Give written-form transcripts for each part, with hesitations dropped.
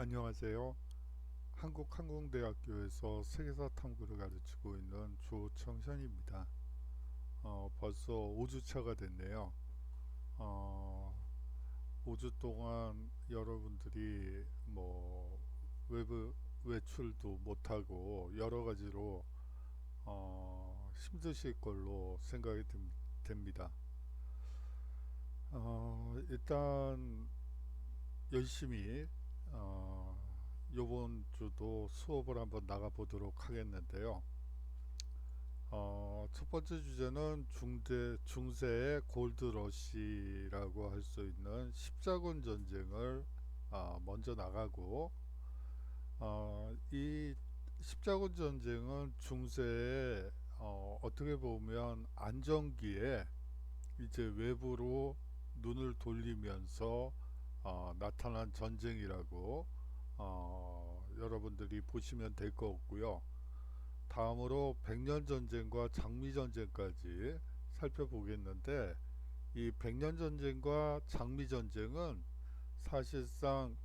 안녕하세요. 한국항공대학교에서 세계사 탐구를 가르치고 있는 조청현입니다. 벌써 5주차가 됐네요. 어, 5주 동안 여러분들이 뭐 외부 외출도 못하고 여러 가지로 힘드실 걸로 생각이 됩니다. 일단 열심히 어, 요번 주도 수업을 한번 나가보도록 하겠는데요. 첫 번째 주제는 중세의 골드러시라고 할 수 있는 십자군 전쟁을 먼저 나가고, 이 십자군 전쟁은 중세의 어떻게 보면 안정기에 이제 외부로 눈을 돌리면서 나타난 전쟁이라고 여러분들이 보시면 될 것 같고요. 다음으로 백년 전쟁과 장미 전쟁까지 살펴보겠는데, 이 백년 전쟁과 장미 전쟁은 사실상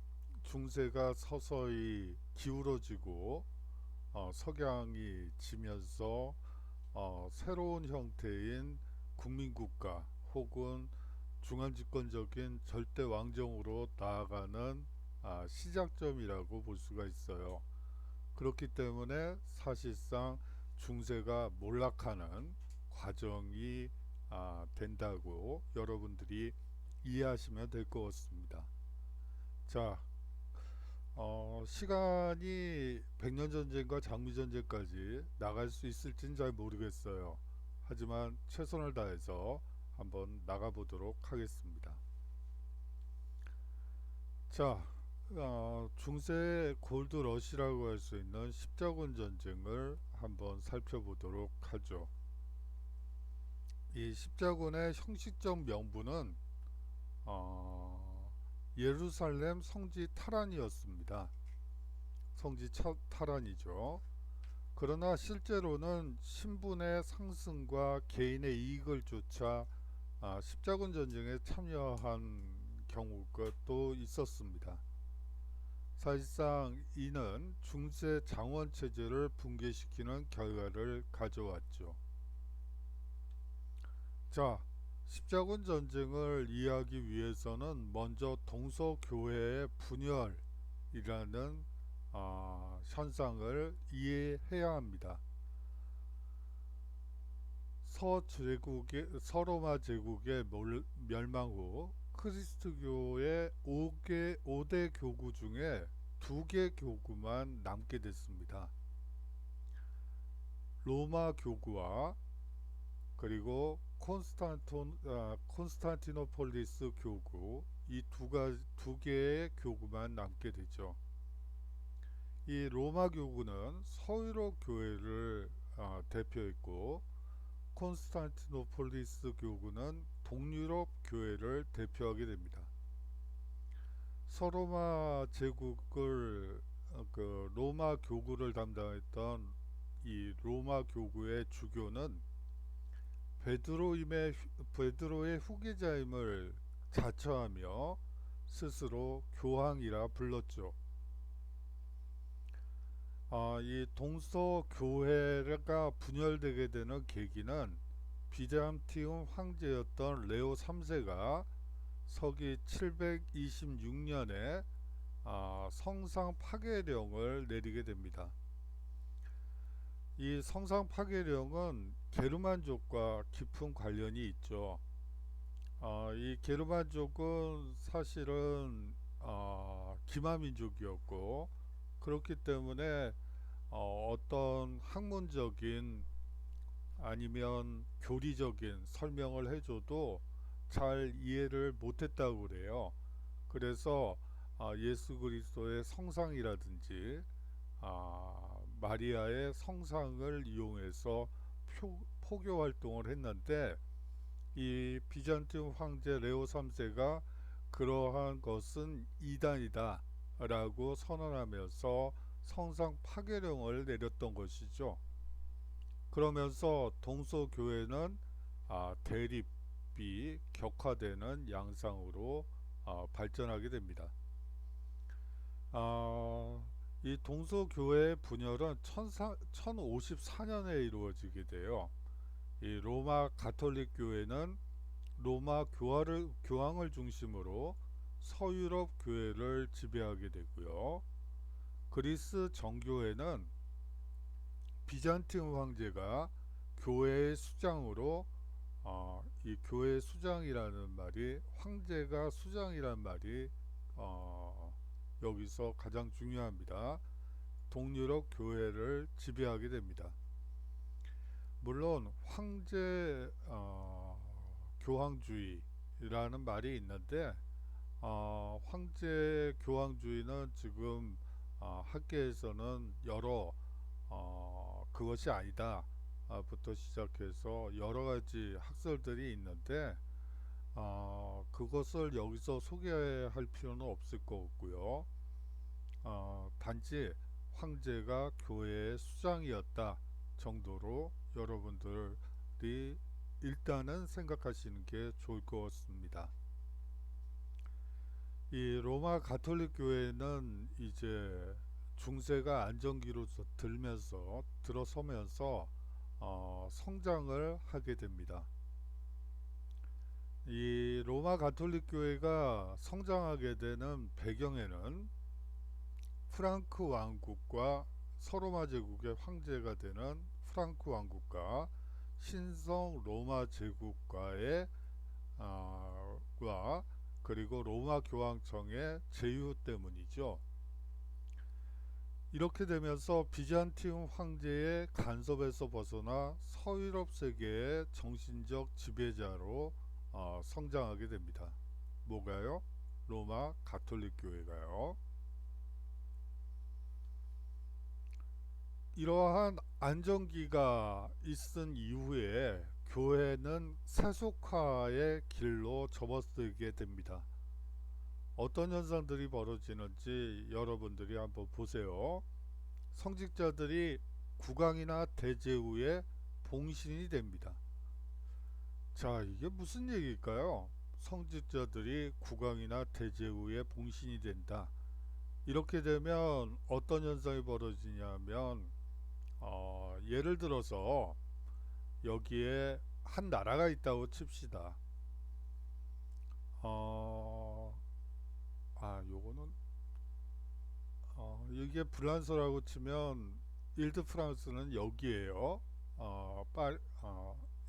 중세가 서서히 기울어지고 석양이 지면서 새로운 형태인 국민국가 혹은 중앙집권적인 절대 왕정으로 나아가는 시작점이라고 볼 수가 있어요. 그렇기 때문에 사실상 중세가 몰락하는 과정이 된다고 여러분들이 이해하시면 될 것 같습니다. 자, 시간이 백년전쟁과 장미전쟁까지 나갈 수 있을진 잘 모르겠어요. 하지만 최선을 다해서 한번 나가보도록 하겠습니다. 자, 중세 골드러시라고 할 수 있는 십자군 전쟁을 한번 살펴보도록 하죠. 이 십자군의 형식적 명분은 예루살렘 성지 탈환이었습니다. 성지 탈환이죠. 그러나 실제로는 신분의 상승과 개인의 이익을 쫓아 십자군 전쟁에 참여한 경우가 또 있었습니다. 사실상 이는 중세 장원 체제를 붕괴시키는 결과를 가져왔죠. 자, 십자군 전쟁을 이해하기 위해서는 먼저 동서교회의 분열이라는 현상을 이해해야 합니다. 서로마 제국의 멸망 후 크리스트교의 5대 교구 중에 2개 교구만 남게 됐습니다. 로마 교구와 그리고 콘스탄티노폴리스 교구, 이 두 개의 교구만 남게 되죠. 이 로마 교구는 서유럽 교회를 대표했고, 콘스탄티노폴리스 교구는 동유럽 교회를 대표하게 됩니다. 서로마 제국을 그 로마 교구를 담당했던 이 로마 교구의 주교는 베드로의 후계자임을 자처하며 스스로 교황이라 불렀죠. 이 동서 교회가 분열되게 되는 계기는 비잔티움 황제였던 레오 3세가 서기 726년에 성상 파괴령을 내리게 됩니다. 이 성상 파괴령은 게르만족과 깊은 관련이 있죠. 이 게르만족은 사실은 기마민족이었고, 그렇기 때문에 어떤 학문적인 아니면 교리적인 설명을 해줘도 잘 이해를 못했다고 그래요. 그래서 예수 그리스도의 성상이라든지 마리아의 성상을 이용해서 포교 활동을 했는데, 이 비잔티움 황제 레오 3세가 그러한 것은 이단이다 라고 선언하면서 성상 파괴령을 내렸던 것이죠. 그러면서 동서교회는 대립이 격화되는 양상으로 발전하게 됩니다. 이 동서교회의 분열은 1054년에 이루어지게 돼요. 이 로마 가톨릭 교회는 로마 교황을 중심으로 서유럽 교회를 지배하게 되고요. 그리스 정교회는 비잔티움 황제가 교회의 수장으로 이 교회의 수장이라는 말이 황제가 수장이라는 말이 여기서 가장 중요합니다. 동유럽 교회를 지배하게 됩니다. 물론 황제 교황주의라는 말이 있는데 황제 교황주의는 지금 학계에서는 여러 그것이 아니다 부터 시작해서 여러 가지 학설들이 있는데 그것을 여기서 소개할 필요는 없을 것 같고요. 단지 황제가 교회의 수장이었다 정도로 여러분들이 일단은 생각하시는 게 좋을 것 같습니다. 이 로마 가톨릭 교회는 이제 중세가 안정기로 들어서면서 성장을 하게 됩니다. 이 로마 가톨릭 교회가 성장하게 되는 배경에는 프랑크 왕국과 서로마 제국의 황제가 되는 프랑크 왕국과 신성 로마 제국과의 그리고 로마 교황청의 제휴 때문이죠. 이렇게 되면서 비잔티움 황제의 간섭에서 벗어나 서유럽 세계의 정신적 지배자로 성장하게 됩니다. 뭐가요? 로마 가톨릭 교회가요. 이러한 안정기가 있은 이후에 교회는 세속화의 길로 접어들게 됩니다. 어떤 현상들이 벌어지는지 여러분들이 한번 보세요. 성직자들이 국왕이나 대제후의 봉신이 됩니다. 자, 이게 무슨 얘기일까요? 성직자들이 국왕이나 대제후의 봉신이 된다. 이렇게 되면 어떤 현상이 벌어지냐면 예를 들어서 여기에 한 나라가 있다고 칩시다. 요거는 이게 프랑스라고 치면 일드 프랑스는 여기에요.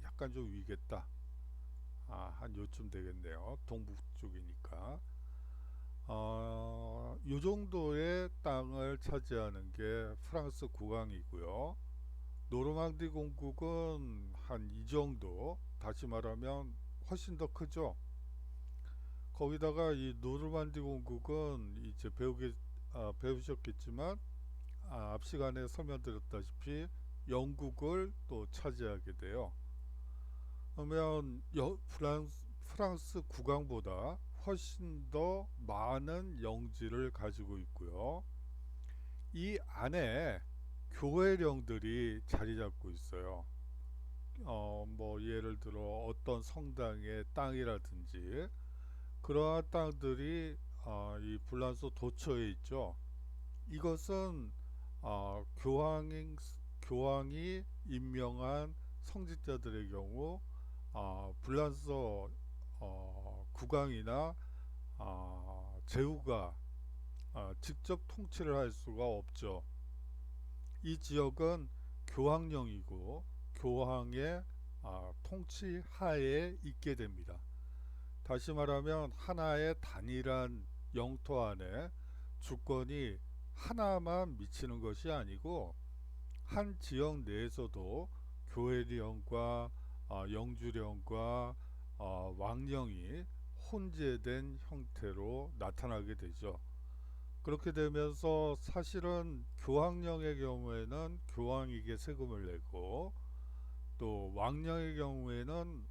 약간 좀 위겠다. 한 요쯤 되겠네요. 동북 쪽이니까. 요 정도의 땅을 차지하는 게 프랑스 국왕이고요. 노르망디 공국은 한 이 정도, 다시 말하면 훨씬 더 크죠. 거기다가 이 노르만디 공국은 이제 배우셨겠지만 앞 시간에 설명드렸다시피 영국을 또 차지하게 돼요. 그러면 프랑스 국왕보다 훨씬 더 많은 영지를 가지고 있고요. 이 안에 교회령들이 자리 잡고 있어요. 뭐 예를 들어 어떤 성당의 땅이라든지 그러한 땅들이 이 불란서 도처에 있죠. 이것은 교황이 임명한 성직자들의 경우 불란서 국왕이나 제후가 직접 통치를 할 수가 없죠. 이 지역은 교황령이고 교황의 통치 하에 있게 됩니다. 다시 말하면 하나의 단일한 영토 안에 주권이 하나만 미치는 것이 아니고 한 지역 내에서도 교회령과 영주령과 왕령이 혼재된 형태로 나타나게 되죠. 그렇게 되면서 사실은 교황령의 경우에는 교황에게 세금을 내고 또 왕령의 경우에는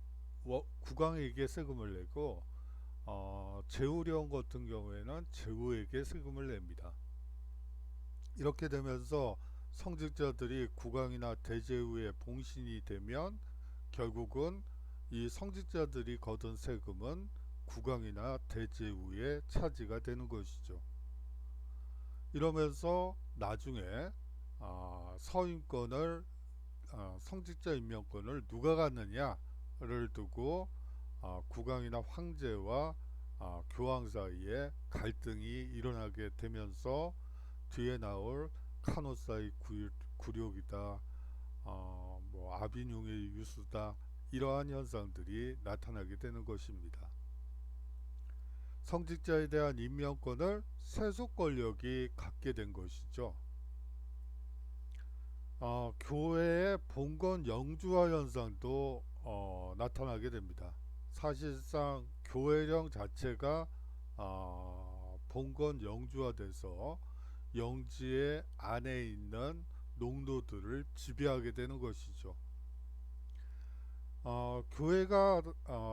국왕에게 세금을 내고 제후령 같은 경우에는 제후에게 세금을 냅니다. 이렇게 되면서 성직자들이 국왕이나 대제후의 봉신이 되면 결국은 이 성직자들이 거둔 세금은 국왕이나 대제후의 차지가 되는 것이죠. 이러면서 나중에 서임권을 성직자 임명권을 누가 갖느냐를 두고 국왕이나 황제와 교황 사이에 갈등이 일어나게 되면서 뒤에 나올 카노사의 굴욕이다, 뭐 아비뇽의 유수다, 이러한 현상들이 나타나게 되는 것입니다. 성직자에 대한 임명권을 세속 권력이 갖게 된 것이죠. 교회의 봉건 영주화 현상도 나타나게 됩니다. 사실상 교회령 자체가 봉건 영주화돼서 영지의 안에 있는 농노들을 지배하게 되는 것이죠. 교회가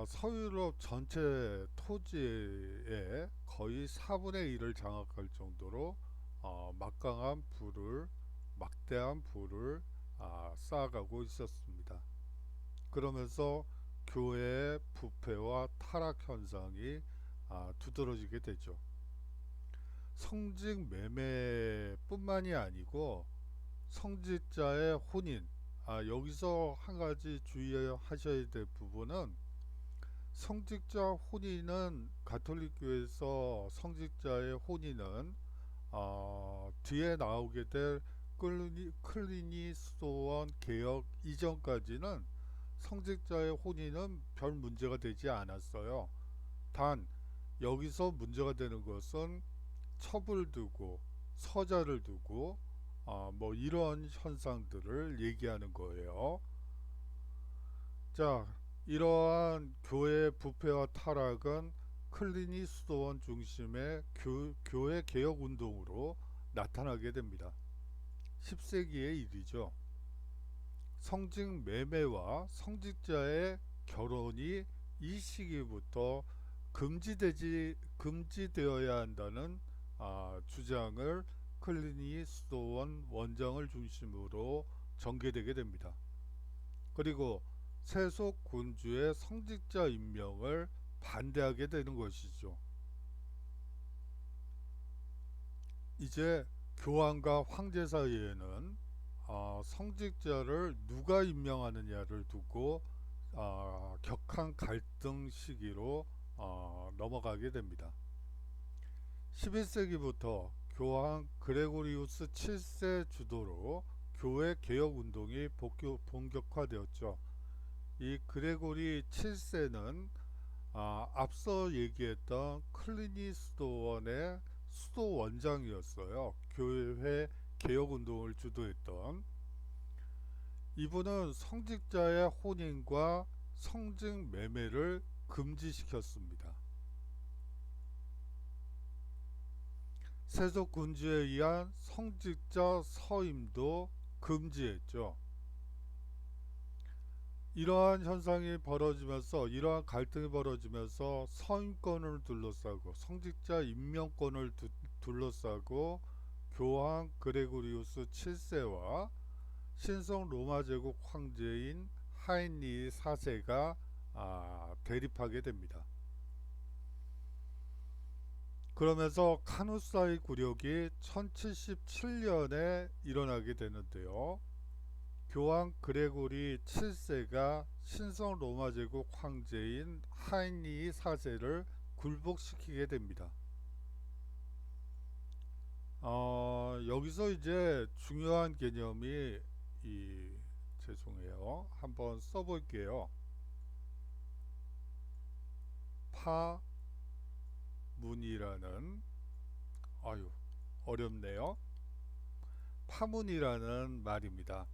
서유럽 전체 토지의 거의 4분의 1을 장악할 정도로 막대한 부를 쌓아가고 있었습니다. 그러면서 교회의 부패와 타락 현상이 두드러지게 되죠. 성직 매매뿐만이 아니고 성직자의 혼인, 여기서 한 가지 주의하셔야 될 부분은 성직자 혼인은 가톨릭교에서 성직자의 혼인은 뒤에 나오게 될 클리니 수도원 개혁 이전까지는 성직자의 혼인은 별 문제가 되지 않았어요. 단 여기서 문제가 되는 것은 첩을 두고 서자를 두고 뭐 이런 현상들을 얘기하는 거예요. 자, 이러한 교회의 부패와 타락은 클리니 수도원 중심의 교회 개혁 운동으로 나타나게 됩니다. 10세기의 일이죠. 성직 매매와 성직자의 결혼이 이 시기부터 금지되어야 한다는 주장을 클리니 수도원 원장을 중심으로 전개되게 됩니다. 그리고 세속 군주의 성직자 임명을 반대하게 되는 것이죠. 이제 교황과 황제 사이에는 성직자를 누가 임명하느냐를 두고 격한 갈등 시기로 넘어가게 됩니다. 11세기부터 교황 그레고리우스 7세 주도로 교회 개혁 운동이 본격화되었죠. 이 그레고리 7세는 앞서 얘기했던 클리니 수도원의 수도 원장이었어요. 교회 개혁 운동을 주도했던 이분은 성직자의 혼인과 성직 매매를 금지시켰습니다. 세속 군주에 의한 성직자 서임도 금지했죠. 이러한 현상이 벌어지면서, 이러한 갈등이 벌어지면서 서임권을 둘러싸고 성직자 임명권을 둘러싸고 교황 그레고리우스 7세와 신성 로마 제국 황제인 하인리 4세가 대립하게 됩니다. 그러면서 카누사의 굴욕이 1077년에 일어나게 되는데요. 교황 그레고리 7세가 신성 로마 제국 황제인 하인리 4세를 굴복시키게 됩니다. 여기서 이제 중요한 개념이 죄송해요. 한번 써볼게요. 파문이라는 어렵네요. 파문이라는 말입니다.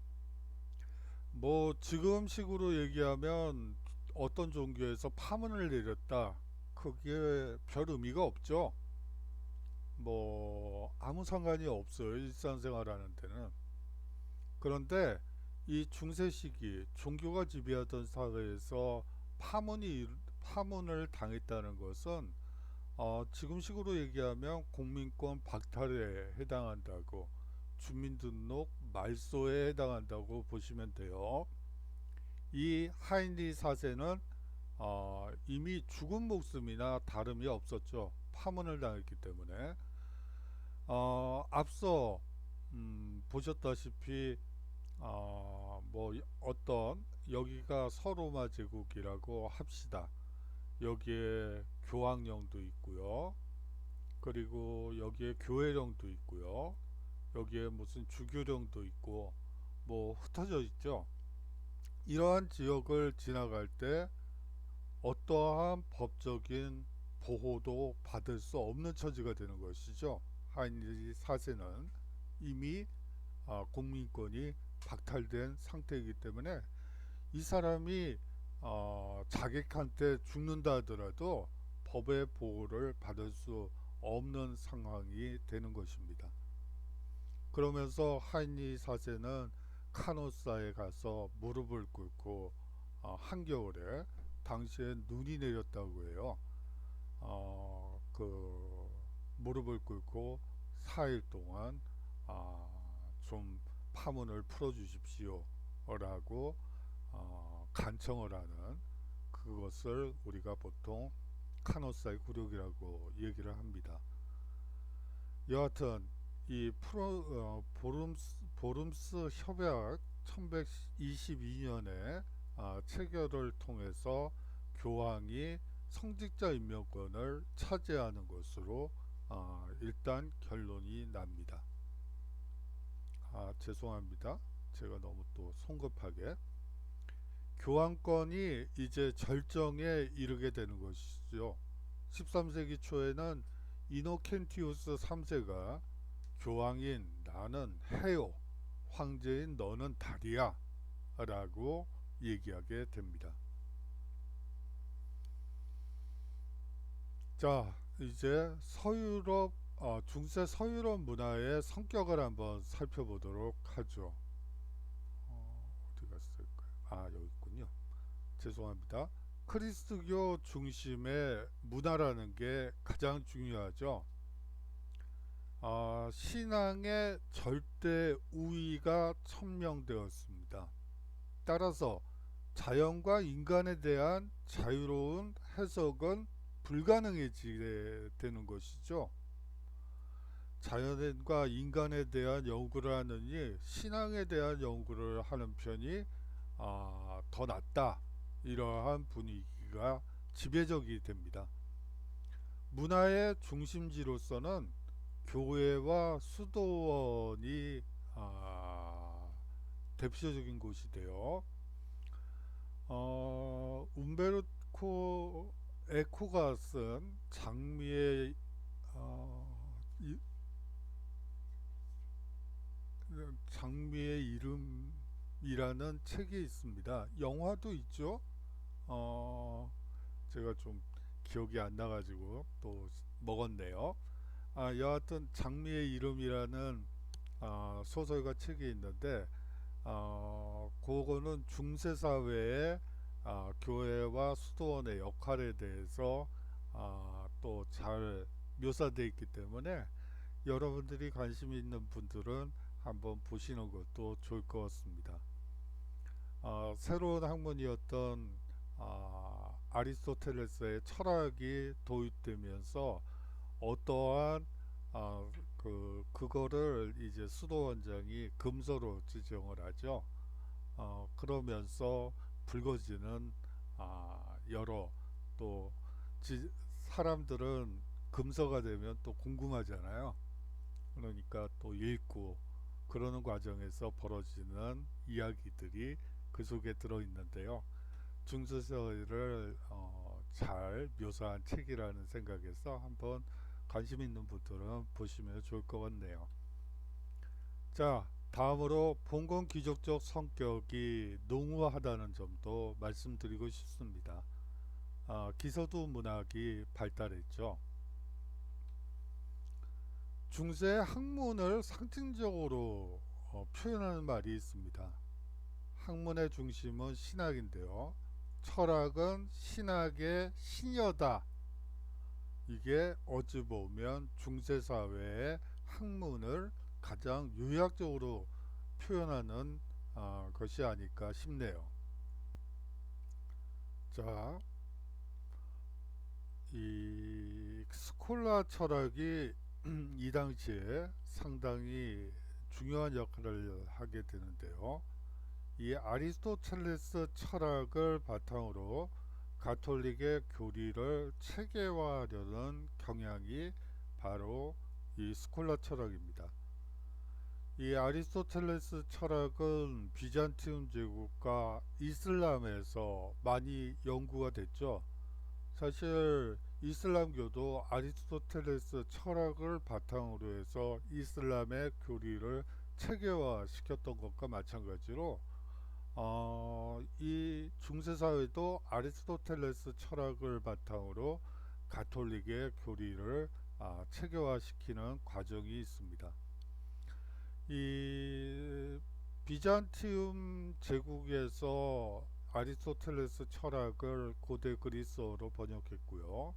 뭐 지금식으로 얘기하면 어떤 종교에서 파문을 내렸다, 그게 별 의미가 없죠. 뭐 아무 상관이 없어요, 일상생활하는 데는. 그런데 이 중세 시기 종교가 지배하던 사회에서 파문을 당했다는 것은 지금식으로 얘기하면 공민권 박탈에 해당한다고, 주민등록 말소에 해당한다고 보시면 돼요. 이 하인리 4세는 이미 죽은 목숨이나 다름이 없었죠. 파문을 당했기 때문에. 앞서 보셨다시피 뭐 어떤 여기가 서로마 제국이라고 합시다. 여기에 교황령도 있고요. 그리고 여기에 교회령도 있고요. 여기에 무슨 주교령도 있고 뭐 흩어져 있죠. 이러한 지역을 지나갈 때 어떠한 법적인 보호도 받을 수 없는 처지가 되는 것이죠. 하인리 4세는 이미 공민권이 박탈된 상태이기 때문에 이 사람이 자객한테 죽는다 하더라도 법의 보호를 받을 수 없는 상황이 되는 것입니다. 그러면서 하인리 4세는 카노사에 가서 무릎을 꿇고 한겨울에 당시에 눈이 내렸다고 해요. 그 무릎을 꿇고 4일 동안 좀 파문을 풀어주십시오 라고 간청을 하는 그것을 우리가 보통 카노사의 굴욕이라고 얘기를 합니다. 여하튼 이 보름스 협약 1122년에 체결을 통해서 교황이 성직자 임명권을 차지하는 것으로 일단 결론이 납니다. 죄송합니다. 제가 너무 또 성급하게 교황권이 이제 절정에 이르게 되는 것이죠. 13세기 초에는 이노켄티우스 3세가 교황인 나는 해요, 황제인 너는 달이야 라고 얘기하게 됩니다. 자, 이제 서유럽 중세 서유럽 문화의 성격을 한번 살펴보도록 하죠. 어디 갔을까요? 여기 있군요. 죄송합니다. 크리스트교 중심의 문화라는 게 가장 중요하죠. 신앙의 절대 우위가 천명되었습니다. 따라서 자연과 인간에 대한 자유로운 해석은 불가능해지게 되는 것이죠. 자연과 인간에 대한 연구를 하느니 신앙에 대한 연구를 하는 편이 더 낫다. 이러한 분위기가 지배적이 됩니다. 문화의 중심지로서는 교회와 수도원이 대표적인 곳이 되어 움베르토 에코가 쓴 장미의 이름이라는 책이 있습니다. 영화도 있죠. 제가 좀 기억이 안 나가지고 또 먹었네요. 여하튼 장미의 이름이라는 소설과 책이 있는데 그거는 중세사회의 교회와 수도원의 역할에 대해서 또 잘 묘사되어 있기 때문에 여러분들이 관심 있는 분들은 한번 보시는 것도 좋을 것 같습니다. 새로운 학문이었던 아리스토텔레스의 철학이 도입되면서 어떠한 그거를 이제 수도원장이 금서로 지정을 하죠. 그러면서 불거지는 여러 또 사람들은 금서가 되면 또 궁금하잖아요. 그러니까 또 읽고 그러는 과정에서 벌어지는 이야기들이 그 속에 들어있는데요. 중세사회를 잘 묘사한 책이라는 생각에서 한번 관심 있는 분들은 보시면 좋을 것 같네요. 자, 다음으로 봉건 귀족적 성격이 농후하다는 점도 말씀드리고 싶습니다. 기서도 문학이 발달했죠. 중세 학문을 상징적으로 표현하는 말이 있습니다. 학문의 중심은 신학인데요. 철학은 신학의 신여다. 이게 어찌 보면 중세사회의 학문을 가장 요약적으로 표현하는 것이 아닐까 싶네요. 자, 이 스콜라 철학이 이 당시에 상당히 중요한 역할을 하게 되는데요. 이 아리스토텔레스 철학을 바탕으로 가톨릭의 교리를 체계화하려는 경향이 바로 이 스콜라 철학입니다. 이 아리스토텔레스 철학은 비잔티움 제국과 이슬람에서 많이 연구가 됐죠. 사실 이슬람교도 아리스토텔레스 철학을 바탕으로 해서 이슬람의 교리를 체계화 시켰던 것과 마찬가지로 이 중세사회도 아리스토텔레스 철학을 바탕으로 가톨릭의 교리를 체계화시키는 과정이 있습니다. 이 비잔티움 제국에서 아리스토텔레스 철학을 고대 그리스어로 번역했고요.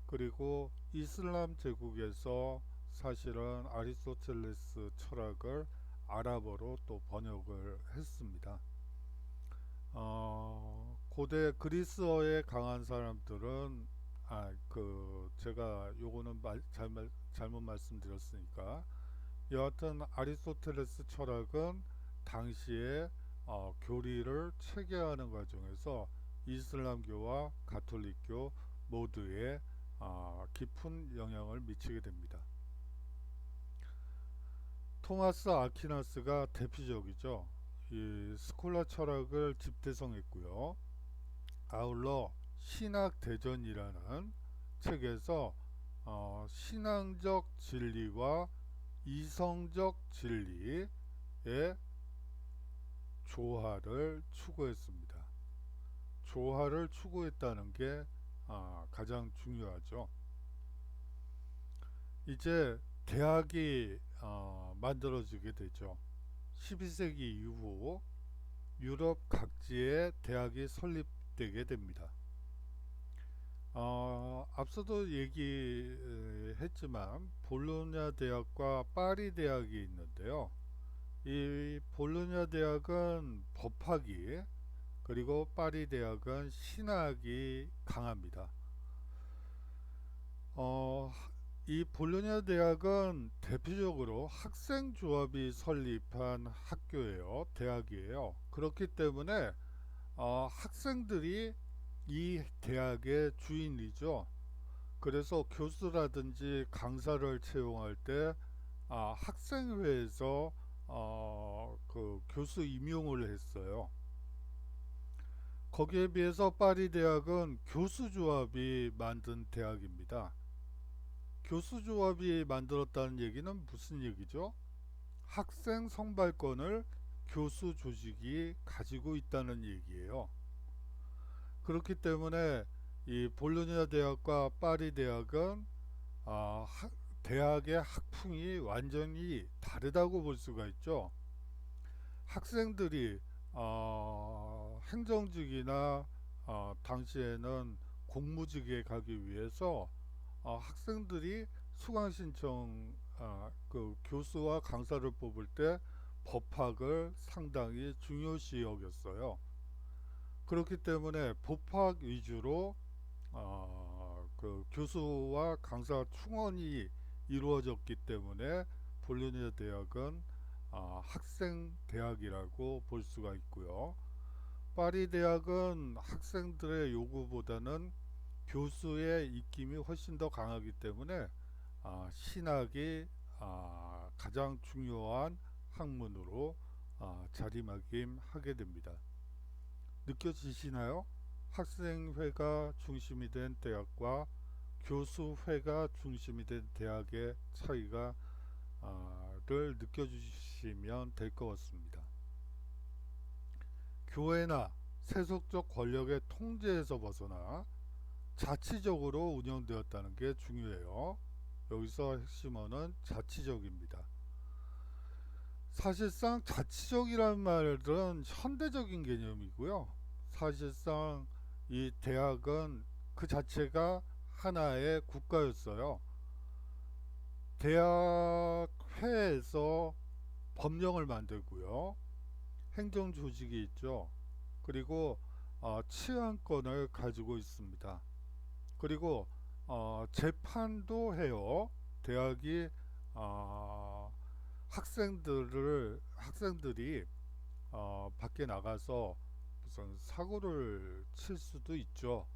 그리고 이슬람 제국에서 사실은 아리스토텔레스 철학을 아랍어로 또 번역을 했습니다. 고대 그리스어에 강한 사람들은 제가 요거는 잘못 말씀드렸으니까 여하튼 아리스토텔레스 철학은 당시에 교리를 체계하는 과정에서 이슬람교와 가톨릭교 모두에 깊은 영향을 미치게 됩니다. 토마스 아퀴나스가 대표적이죠. 이 스콜라 철학을 집대성했고요. 아울러 신학대전이라는 책에서 신앙적 진리와 이성적 진리의 조화를 추구했습니다. 조화를 추구했다는 게 가장 중요하죠. 이제 대학이 만들어지게 되죠. 12세기 이후 유럽 각지에 대학이 설립되게 됩니다. 앞서도 얘기했지만 볼로냐 대학과 파리 대학이 있는데요. 이 볼로냐 대학은 법학이, 그리고 파리 대학은 신학이 강합니다. 이 볼로냐 대학은 대표적으로 학생 조합이 설립한 학교예요. 대학이에요. 그렇기 때문에 학생들이 이 대학의 주인이죠. 그래서 교수라든지 강사를 채용할 때 학생회에서 그 교수 임용을 했어요. 거기에 비해서 파리 대학은 교수조합이 만든 대학입니다. 교수조합이 만들었다는 얘기는 무슨 얘기죠? 학생 선발권을 교수 조직이 가지고 있다는 얘기예요. 그렇기 때문에 이 볼로냐 대학과 파리 대학은 대학의 학풍이 완전히 다르다고 볼 수가 있죠. 학생들이 행정직이나 당시에는 공무직에 가기 위해서 학생들이 수강 신청 그 교수와 강사를 뽑을 때 법학을 상당히 중요시 여겼어요. 그렇기 때문에 법학 위주로 그 교수와 강사 충원이 이루어졌기 때문에 볼로냐 대학은 학생 대학이라고 볼 수가 있고요. 파리 대학은 학생들의 요구보다는 교수의 입김이 훨씬 더 강하기 때문에 신학이 가장 중요한 학문으로 자리매김하게 됩니다. 느껴지시나요? 학생회가 중심이 된 대학과 교수회가 중심이 된 대학의 차이가 를 느껴주시면 될 것 같습니다. 교회나 세속적 권력의 통제에서 벗어나 자치적으로 운영되었다는 게 중요해요. 여기서 핵심어는 자치적입니다. 사실상 자치적이라는 말은 현대적인 개념이고요. 사실상 이 대학은 그 자체가 하나의 국가였어요. 대학회에서 법령을 만들고요. 행정 조직이 있죠. 그리고 치안권을 가지고 있습니다. 그리고 재판도 해요. 대학이 어, 학생들이 밖에 나가서 무슨 사고를 칠 수도 있죠.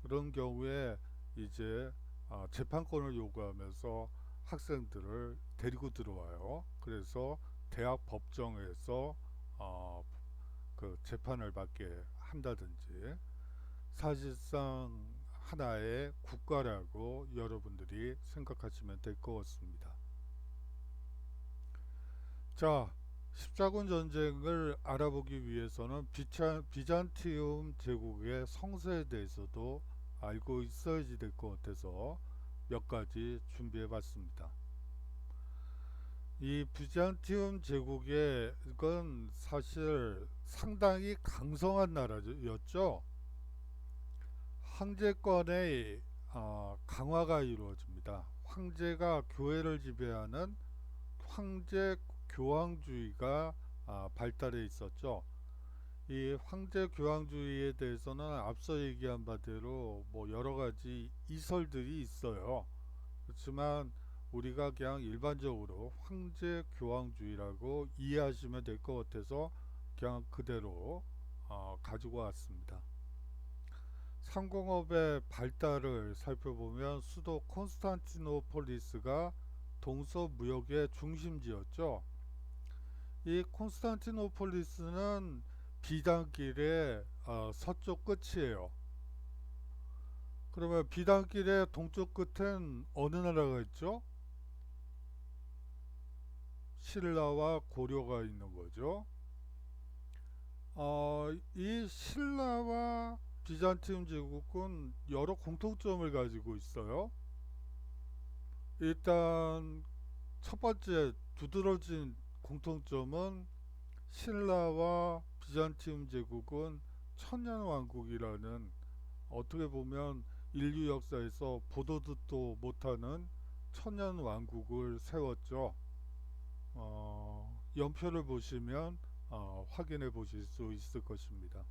그런 경우에 이제 재판권을 요구하면서 학생들을 데리고 들어와요. 그래서 대학 법정에서 어, 그 재판을 받게 한다든지, 사실상 하나의 국가라고 여러분들이 생각하시면 될 것 같습니다. 자, 십자군 전쟁을 알아보기 위해서는 비잔티움 제국의 성세에 대해서도 알고 있어야지 될 것 같아서 몇 가지 준비해 봤습니다. 이 비잔티움 제국의 건 사실 상당히 강성한 나라였죠. 황제권의 강화가 이루어집니다. 황제가 교회를 지배하는 황제 교황주의가 발달해 있었죠. 이 황제 교황주의에 대해서는 앞서 얘기한 바대로 뭐 여러 가지 이설들이 있어요. 그렇지만 우리가 그냥 일반적으로 황제 교황주의라고 이해하시면 될 것 같아서 그냥 그대로 가지고 왔습니다. 상공업의 발달을 살펴보면 수도 콘스탄티노폴리스가 동서무역의 중심지였죠. 이 콘스탄티노폴리스는 비단길의 서쪽 끝이에요. 그러면 비단길의 동쪽 끝엔 어느 나라가 있죠? 신라와 고려가 있는 거죠. 이 신라와 비잔티움 제국은 여러 공통점을 가지고 있어요. 일단 첫 번째 두드러진 공통점은 신라와 비잔티움 제국은 천년왕국이라는, 어떻게 보면 인류 역사에서 보도 듣도 못하는 천년왕국을 세웠죠. 연표를 보시면 확인해 보실 수 있을 것입니다.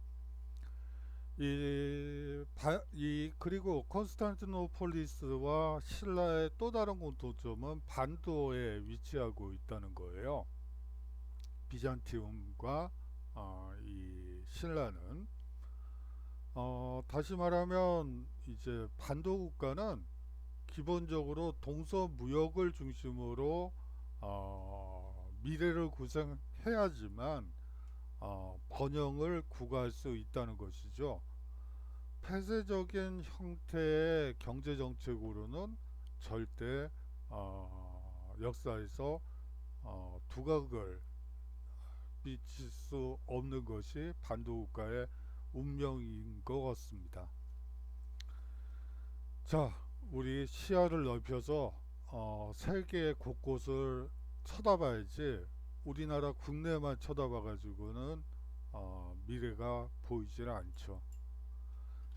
그리고 콘스탄티노폴리스와 신라의 또 다른 공통점은 반도에 위치하고 있다는 거예요. 비잔티움과 이 신라는 다시 말하면 이제 반도 국가는 기본적으로 동서무역을 중심으로 미래를 구성해야지만 번영을 구가할 수 있다는 것이죠. 폐쇄적인 형태의 경제 정책으로는 절대 역사에서 두각을 미칠 수 없는 것이 반도 국가의 운명인 것 같습니다. 자, 우리 시야를 넓혀서 세계 곳곳을 쳐다봐야지 우리나라 국내만 쳐다봐 가지고는 미래가 보이질 않죠.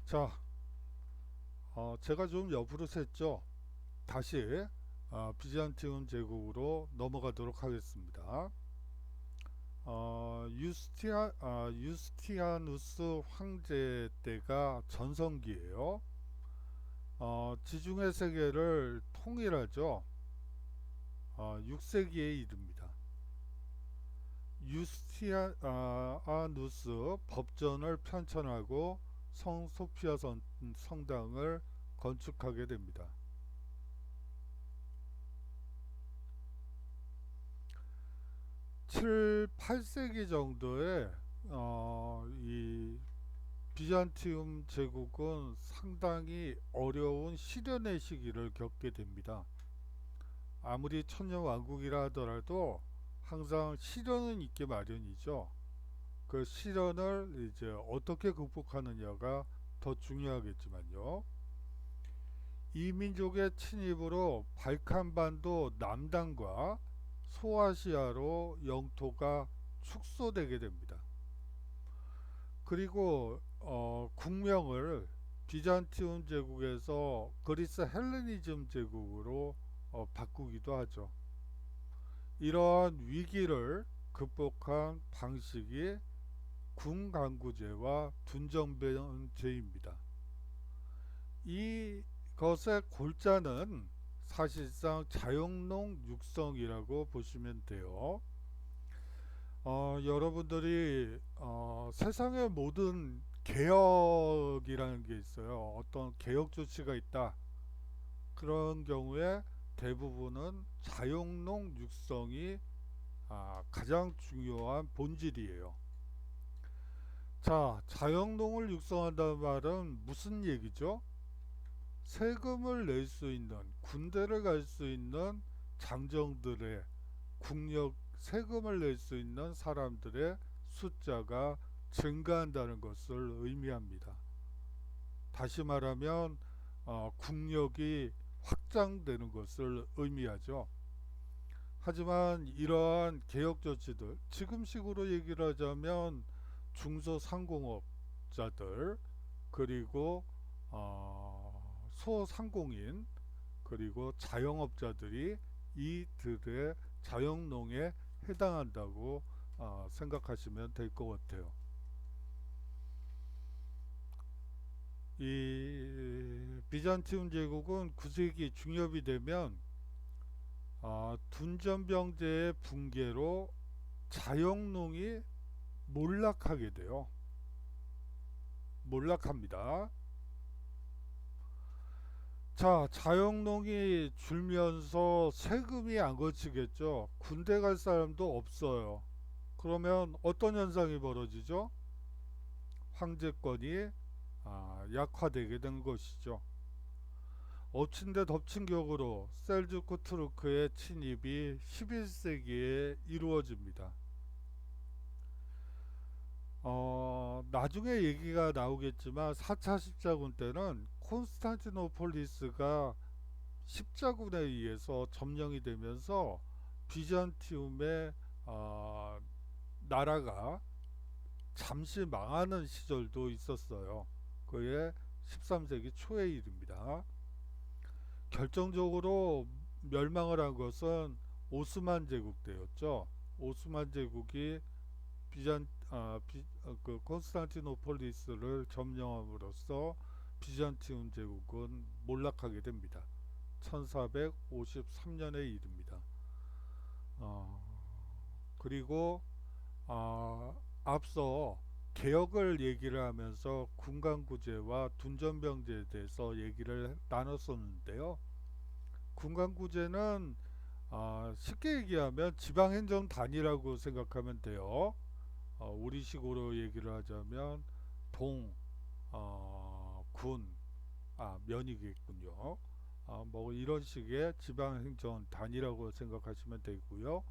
자, 제가 좀 옆으로 샜죠. 다시 비잔티움 제국으로 넘어가도록 하겠습니다. 유스티아누스 황제 때가 전성기예요. 지중해 세계를 통일하죠. 6세기에 이릅니다. 유스티아누스 법전을 편찬하고 성소피아 성당을 건축하게 됩니다. 7, 8세기 정도에 이 비잔티움 제국은 상당히 어려운 시련의 시기를 겪게 됩니다. 아무리 천년왕국이라 하더라도 항상 시련은 있게 마련이죠. 그 시련을 이제 어떻게 극복하느냐가 더 중요하겠지만요. 이민족의 침입으로 발칸반도 남단과 소아시아로 영토가 축소되게 됩니다. 그리고 국명을 비잔티움 제국에서 그리스 헬레니즘 제국으로 바꾸기도 하죠. 이러한 위기를 극복한 방식이 군강구제와 둔정변제입니다. 이것의 골자는 사실상 자영농 육성이라고 보시면 돼요. 여러분들이 세상의 모든 개혁이라는 게 있어요. 어떤 개혁 조치가 있다. 그런 경우에 대부분은 자영농 육성이 가장 중요한 본질이에요. 자, 자영농을 육성한다는 말은 무슨 얘기죠? 세금을 낼 수 있는, 군대를 갈 수 있는 장정들의 국력, 세금을 낼 수 있는 사람들의 숫자가 증가한다는 것을 의미합니다. 다시 말하면 국력이 확장되는 것을 의미하죠. 하지만 이러한 개혁 조치들, 지금식으로 얘기를 하자면 중소상공업자들, 그리고 소상공인, 그리고 자영업자들이 이들의 자영농에 해당한다고 생각하시면 될 것 같아요. 이 비잔티움 제국은 9세기 중엽이 되면 둔전병제의 붕괴로 자영농이 몰락하게 돼요. 몰락합니다. 자, 자영농이 줄면서 세금이 안 거치겠죠. 군대 갈 사람도 없어요. 그러면 어떤 현상이 벌어지죠? 황제권이 약화되게 된 것이죠. 엎친 데 덮친 격으로 셀주크 투르크의 침입이 11세기에 이루어집니다. 나중에 얘기가 나오겠지만 4차 십자군 때는 콘스탄티노폴리스가 십자군에 의해서 점령이 되면서 비잔티움의 나라가 잠시 망하는 시절도 있었어요. 그게 13세기 초의 일입니다. 결정적으로 멸망을 한 것은 오스만 제국 때였죠. 오스만 제국이 그 콘스탄티노폴리스를 점령함으로써 비잔티움 제국은 몰락하게 됩니다. 1453년의 일입니다. 그리고 앞서 개혁을 얘기를 하면서 군강구제와 둔전병제에 대해서 얘기를 나눴었는데요. 군강구제는 쉽게 얘기하면 지방행정단이라고 생각하면 돼요. 우리식으로 얘기를 하자면 동, 군, 면이겠군요. 뭐 이런 식의 지방행정단이라고 생각하시면 되고요.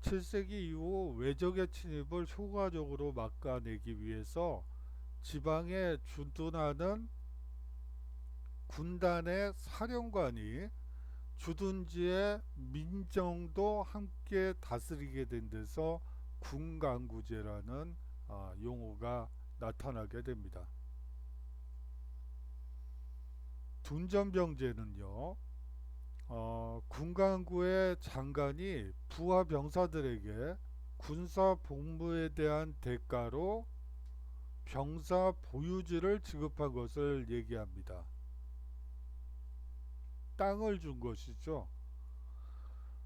7세기 이후 외적의 침입을 효과적으로 막아내기 위해서 지방에 주둔하는 군단의 사령관이 주둔지의 민정도 함께 다스리게 된 데서 군강구제라는 용어가 나타나게 됩니다. 둔전병제는요, 군강구의 장관이 부하 병사들에게 군사 복무에 대한 대가로 병사 보유지를 지급한 것을 얘기합니다. 땅을 준 것이죠.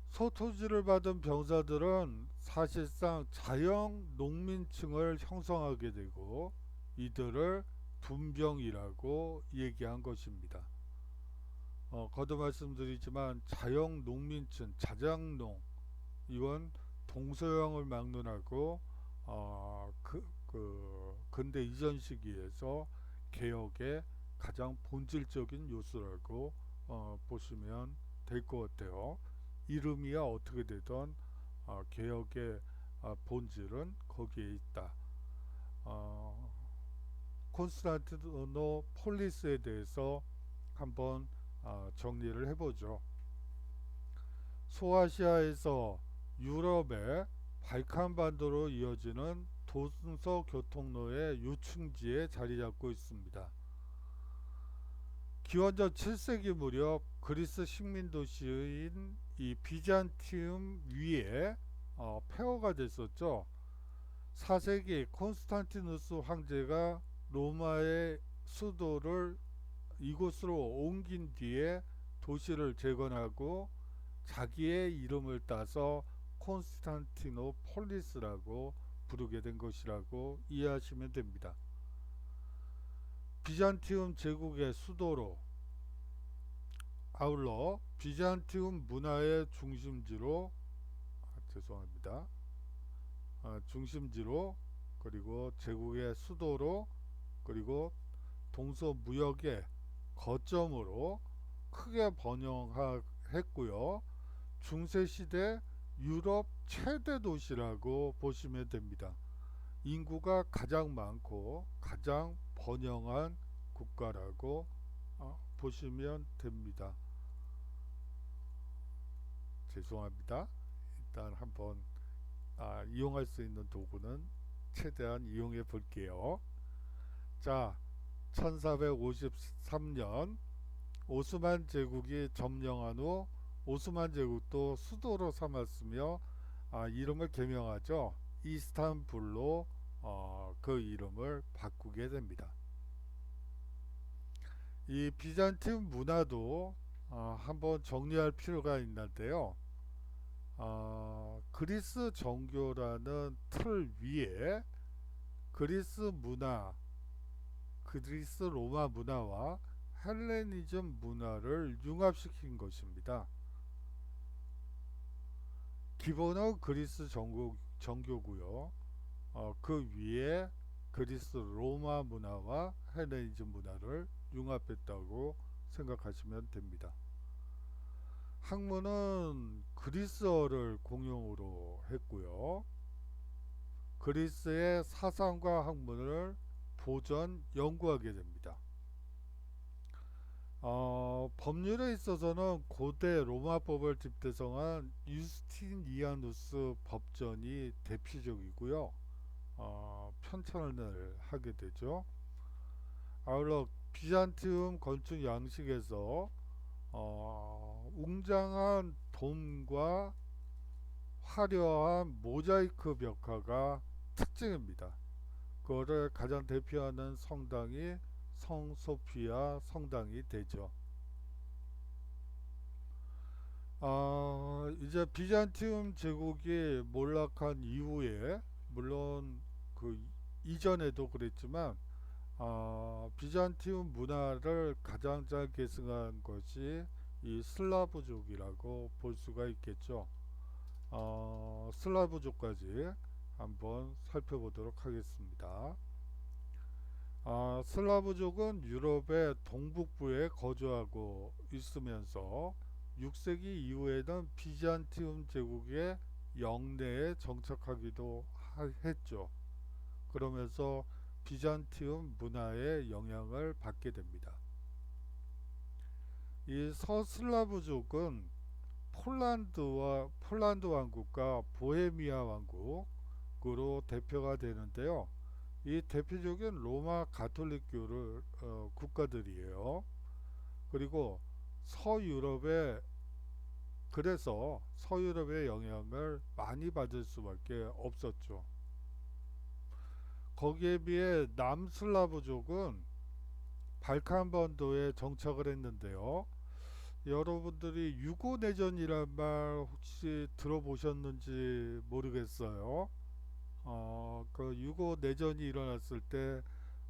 소토지를 받은 병사들은 사실상 자영 농민층을 형성하게 되고 이들을 둔병이라고 얘기한 것입니다. 거듭 말씀드리지만 자영 농민층, 자장농, 이건 동서양을 막론하고 근대 이전 시기에서 개혁의 가장 본질적인 요소라고 보시면 될 것 같아요. 이름이야 어떻게 되던 개혁의 본질은 거기에 있다. 콘스탄티노폴리스에 대해서 한번 정리를 해보죠. 소아시아에서 유럽의 발칸반도로 이어지는 도승서 교통로의 요충지에 자리 잡고 있습니다. 기원전 7세기 무렵 그리스 식민 도시인 이 비잔티움 위에 폐허가 됐었죠. 4세기 콘스탄티누스 황제가 로마의 수도를 이곳으로 옮긴 뒤에 도시를 재건하고 자기의 이름을 따서 콘스탄티노폴리스라고 부르게 된 것이라고 이해하시면 됩니다. 비잔티움 제국의 수도로, 아울러 비잔티움 문화의 중심지로, 죄송합니다. 중심지로, 그리고 제국의 수도로, 그리고 동서무역의 거점으로 크게 번영했고요. 중세시대 유럽 최대 도시라고 보시면 됩니다. 인구가 가장 많고 가장 번영한 국가라고 보시면 됩니다. 죄송합니다. 일단 한번 이용할 수 있는 도구는 최대한 이용해 볼게요. 자, 1453년 오스만 제국이 점령한 후 오스만 제국도 수도로 삼았으며 이름을 개명하죠. 이스탄불로 그 이름을 바꾸게 됩니다. 이 비잔틴 문화도 한번 정리할 필요가 있는데요. 그리스 정교라는 틀 위에 그리스 문화, 그리스 로마 문화와 헬레니즘 문화를 융합시킨 것입니다. 기본은 그리스 정교고요. 그 위에 그리스 로마 문화와 헬레니즘 문화를 융합했다고 생각하시면 됩니다. 학문은 그리스어를 공용으로 했고요. 그리스의 사상과 학문을 보전 연구하게 됩니다. 법률에 있어서는 고대 로마법을 집대성한 유스티니아누스 법전이 대표적이고요. 편찬을 하게 되죠. 아울러 비잔티움 건축 양식에서 웅장한 돔과 화려한 모자이크 벽화가 특징입니다. 그거를 가장 대표하는 성당이 성소피아 성당이 되죠. 이제 비잔티움 제국이 몰락한 이후에, 물론 그 이전에도 그랬지만 비잔티움 문화를 가장 잘 계승한 것이 이 슬라브족이라고 볼 수가 있겠죠. 슬라브족까지 한번 살펴보도록 하겠습니다. 슬라브족은 유럽의 동북부에 거주하고 있으면서 6세기 이후에는 비잔티움 제국의 영내에 정착하기도 했죠. 그러면서 비잔티움 문화의 영향을 받게 됩니다. 이 서슬라브족은 폴란드 왕국과 보헤미아 왕국으로 대표가 되는데요. 이 대표적인 로마 가톨릭교를 국가들이에요. 그리고 그래서 서유럽의 영향을 많이 받을 수밖에 없었죠. 거기에 비해 남슬라브족은 발칸반도에 정착을 했는데요. 여러분들이 유고내전이란 말 혹시 들어보셨는지 모르겠어요. 그 유고내전이 일어났을 때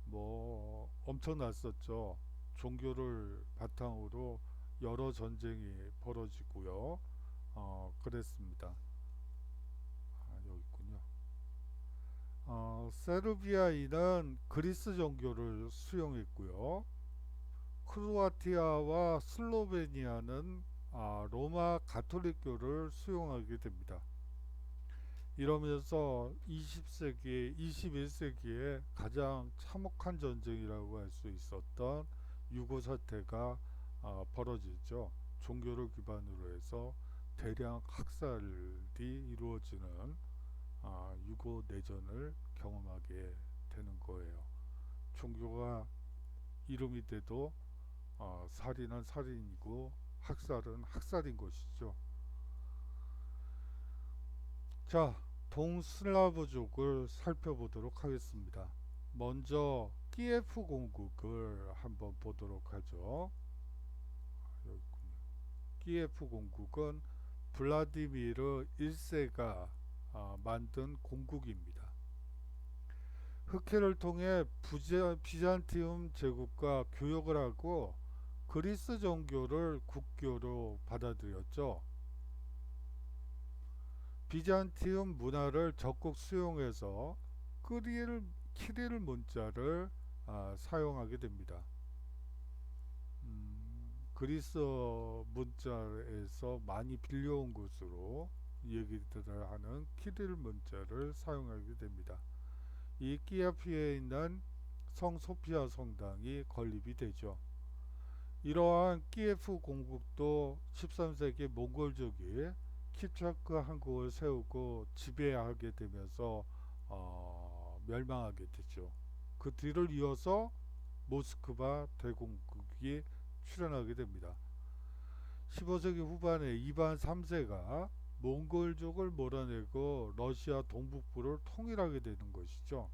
뭐 엄청났었죠. 종교를 바탕으로 여러 전쟁이 벌어지고요. 그랬습니다. 여기 있군요. 세르비아인은 그리스 정교를 수용했고요. 크로아티아와 슬로베니아는 로마 가톨릭교를 수용하게 됩니다. 이러면서 20세기, 21세기에 가장 참혹한 전쟁이라고 할 수 있었던 유고 사태가 벌어지죠. 종교를 기반으로 해서 대량 학살이 이루어지는 유고 내전을 경험하게 되는 거예요. 종교가 이름이 돼도 살인은 살인이고 학살은 학살인 것이죠. 자, 동슬라브족을 살펴보도록 하겠습니다. 먼저 키예프 공국을 한번 보도록 하죠. 여기 있군요. 키예프 공국은 블라디미르 1세가 만든 공국입니다. 흑해를 통해 비잔티움 제국과 교역을 하고 그리스 정교를 국교로 받아들였죠. 비잔티움 문화를 적극 수용해서 키릴 문자를 사용하게 됩니다. 그리스어 문자에서 많이 빌려온 것으로 얘기들을 하는 키릴 문자를 사용하게 됩니다. 이 키예프에 있는 성 소피아 성당이 건립이 되죠. 이러한 키예프 공국도 13세기 몽골족이 킵차크 한국을 세우고 지배하게 되면서 멸망하게 되죠. 그 뒤를 이어서 모스크바 대공국이 출현하게 됩니다. 15세기 후반에 이반 3세가 몽골족을 몰아내고 러시아 동북부를 통일하게 되는 것이죠.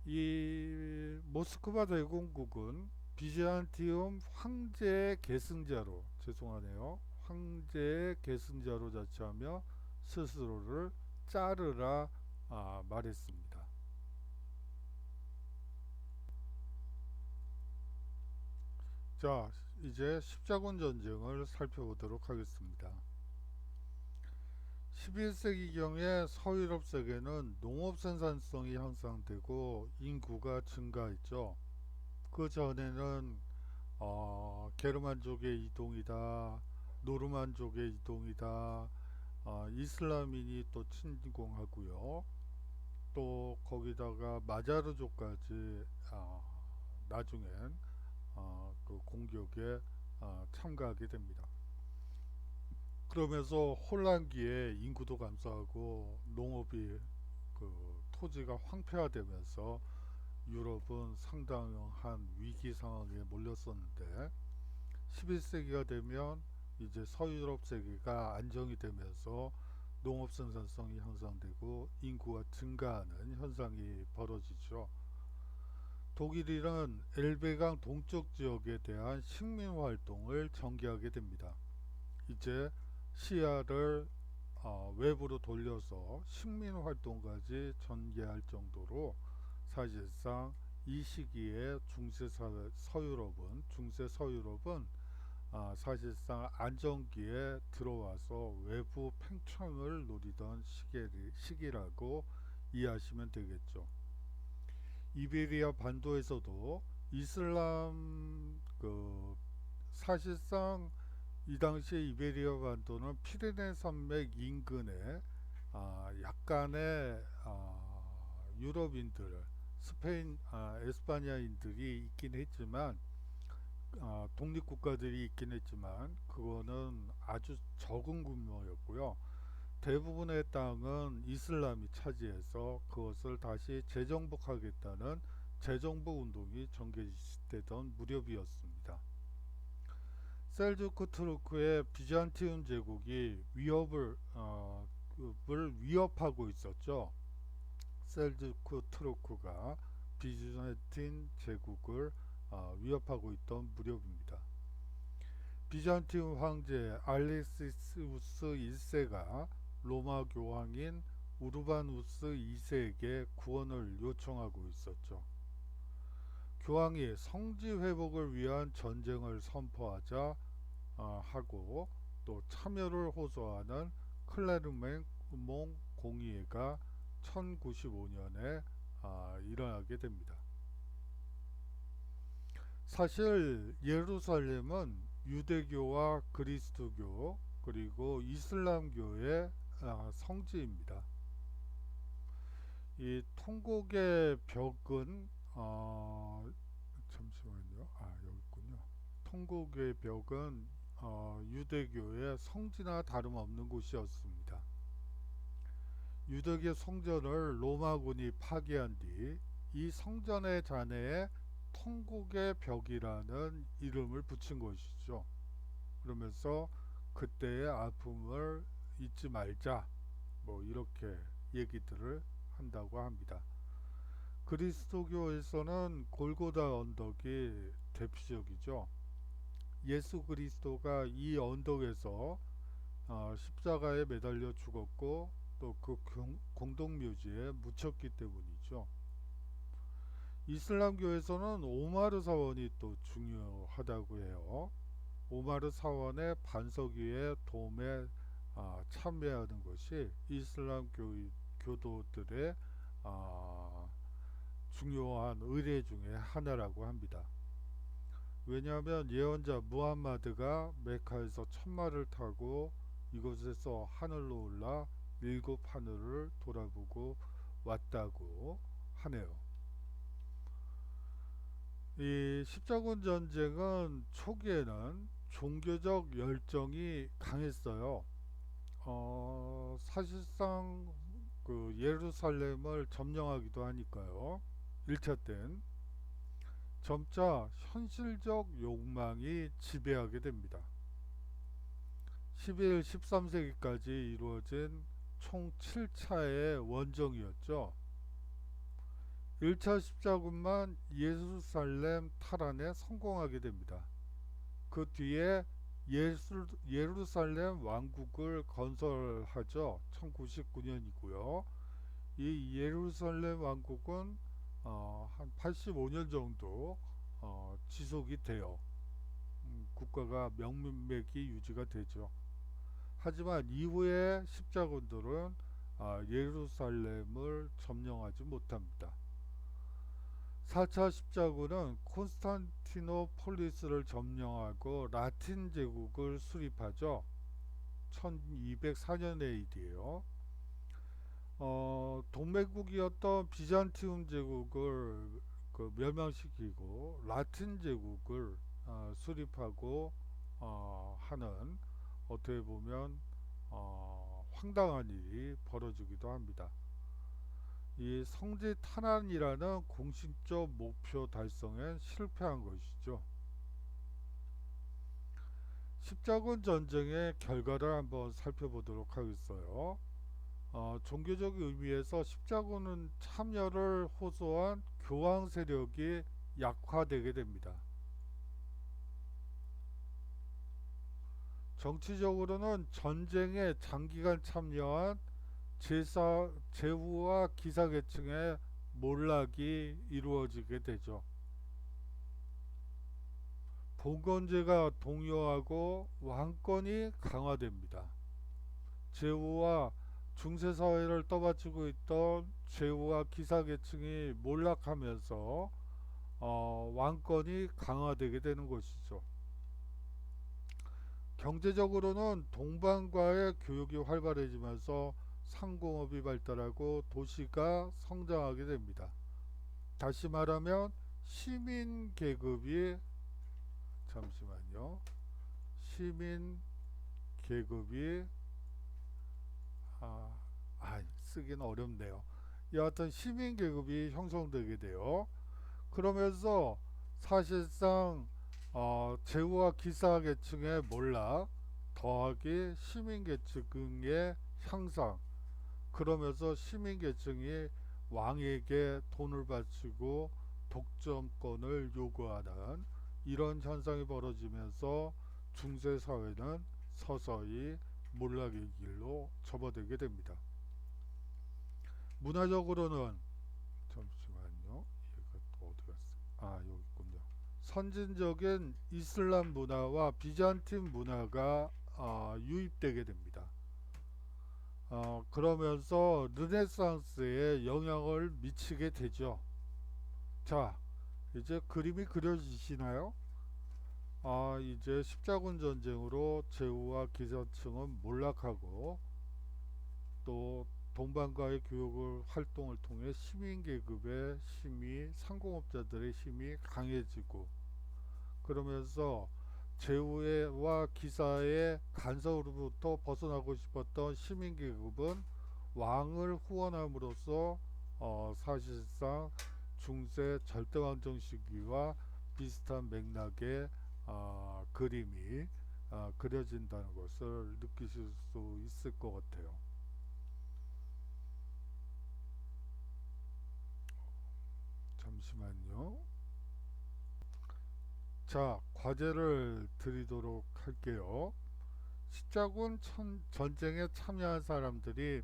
이 모스크바 대공국은 비잔티움 황제의 계승자로 황제의 계승자로 자처하며 스스로를 짜르라 말했습니다. 자, 이제 십자군 전쟁을 살펴보도록 하겠습니다. 11세기경에 서유럽 세계는 농업 생산성이 향상되고 인구가 증가했죠. 그 전에는 게르만족의 이동이다, 노르만족의 이동이다, 이슬람인이 또 침공하고요. 또 거기다가 마자르족까지 나중엔 그 공격에 참가하게 됩니다. 그러면서 혼란기에 인구도 감소하고 농업이 토지가 황폐화되면서 유럽은 상당한 위기 상황에 몰렸었는데 11세기가 되면 이제 서유럽 세계가 안정이 되면서 농업 생산성이 향상되고 인구가 증가하는 현상이 벌어지죠. 독일은 엘베강 동쪽 지역에 대한 식민 활동을 전개하게 됩니다. 이제 시야를 외부로 돌려서 식민 활동까지 전개할 정도로 사실상 이 시기에 중세 서유럽은 사실상 안정기에 들어와서 외부 팽창을 노리던 시기라고 이해하시면 되겠죠. 이베리아 반도에서도 이슬람 사실상 이 당시에 이베리아 반도는 피레네 산맥 인근에 약간의 유럽인들, 스페인, 에스파냐인들이 있긴 했지만 독립국가들이 있긴 했지만 그거는 아주 적은 규모였고요. 대부분의 땅은 이슬람이 차지해서 그것을 다시 재정복하겠다는 재정복 운동이 전개되던 무렵이었습니다. 셀주크 투르크의 비잔티움 제국이 위협하고 있었죠. 셀주크 투르크가 비잔틴 제국을 위협하고 있던 무렵입니다. 비잔티움 황제 알렉시우스 1세가 로마 교황인 우르바누스 2세에게 구원을 요청하고 있었죠. 교황이 성지 회복을 위한 전쟁을 선포하자 하고 또 참여를 호소하는 클레르몽 공의회가 1095년에 일어나게 됩니다. 사실 예루살렘은 유대교와 그리스도교 그리고 이슬람교의 성지입니다. 이 통곡의 벽은 잠시만요. 여기 있군요. 통곡의 벽은 유대교의 성지나 다름없는 곳이었습니다. 유대교 성전을 로마군이 파괴한 뒤 이 성전의 잔해에 통곡의 벽이라는 이름을 붙인 것이죠. 그러면서 그때의 아픔을 잊지 말자 이렇게 얘기들을 한다고 합니다. 그리스도교에서는 골고다 언덕이 대표적이죠. 예수 그리스도가 이 언덕에서 십자가에 매달려 죽었고 또 그 공동묘지에 묻혔기 때문이죠. 이슬람교에서는 오마르 사원이 또 중요하다고 해요. 오마르 사원의 반석 위에 돔에 참배하는 것이 이슬람 교도들의 아, 중요한 의례 중에 하나라고 합니다. 왜냐하면 예언자 무함마드가 메카에서 천마를 타고 이곳에서 하늘로 올라 일곱 하늘을 돌아보고 왔다고 하네요. 이 십자군 전쟁은 초기에는 종교적 열정이 강했어요. 사실상 그 예루살렘을 점령하기도 하니까요. 1차 땐 점차 현실적 욕망이 지배하게 됩니다. 11, 13세기까지 이루어진 총 7차의 원정이었죠. 1차 십자군만 예루살렘 탈환에 성공하게 됩니다. 그 뒤에 예루살렘 왕국을 건설하죠. 1099년이고요. 이 예루살렘 왕국은 한 85년 정도 지속이 돼요. 국가가 명맥이 유지가 되죠. 하지만 이후에 십자군들은 예루살렘을 점령하지 못합니다. 4차 십자군은 콘스탄티노폴리스를 점령하고 라틴 제국을 수립하죠. 1204년의 일이에요. 동맹국이었던 비잔티움 제국을 멸망시키고 라틴 제국을 수립하고 하는 어떻게 보면 황당한 일이 벌어지기도 합니다. 이 성지 탄환이라는 공식적 목표 달성에 실패한 것이죠. 십자군 전쟁의 결과를 한번 살펴보도록 하겠어요. 종교적 의미에서 십자군은 참여를 호소한 교황 세력이 약화되게 됩니다. 정치적으로는 전쟁에 장기간 참여한 제후와 기사계층의 몰락이 이루어지게 되죠. 봉건제가 동요하고 왕권이 강화됩니다. 제후와 중세사회를 떠받치고 있던 제후와 기사계층이 몰락하면서 왕권이 강화되게 되는 것이죠. 경제적으로는 동방과의 교육이 활발해지면서 상공업이 발달하고 도시가 성장하게 됩니다. 다시 말하면 시민 계급이 잠시만요. 시민 계급이 쓰기는 어렵네요. 여하튼 시민 계급이 형성되게 돼요. 그러면서 사실상 제후와 기사계층의 몰락 더하기 시민계층의 향상, 그러면서 시민계층이 왕에게 돈을 바치고 독점권을 요구하는 이런 현상이 벌어지면서 중세사회는 서서히 몰락의 길로 접어들게 됩니다. 문화적으로는 잠시만요. 얘가 또 어디 갔어요? 여기 있군요. 선진적인 이슬람 문화와 비잔틴 문화가 유입되게 됩니다. 그러면서 르네상스에 영향을 미치게 되죠. 자, 이제 그림이 그려지시나요? 이제 십자군 전쟁으로 제후와 기사층은 몰락하고 또 동방과의 교육을 활동을 통해 시민계급의 힘이 상공업자들의 힘이 강해지고 그러면서 제후와 기사의 간섭으로부터 벗어나고 싶었던 시민계급은 왕을 후원함으로써 사실상 중세 절대왕정 시기와 비슷한 맥락의 그림이 그려진다는 것을 느끼실 수 있을 것 같아요. 잠시만요. 자, 과제를 드리도록 할게요. 십자군 전쟁에 참여한 사람들이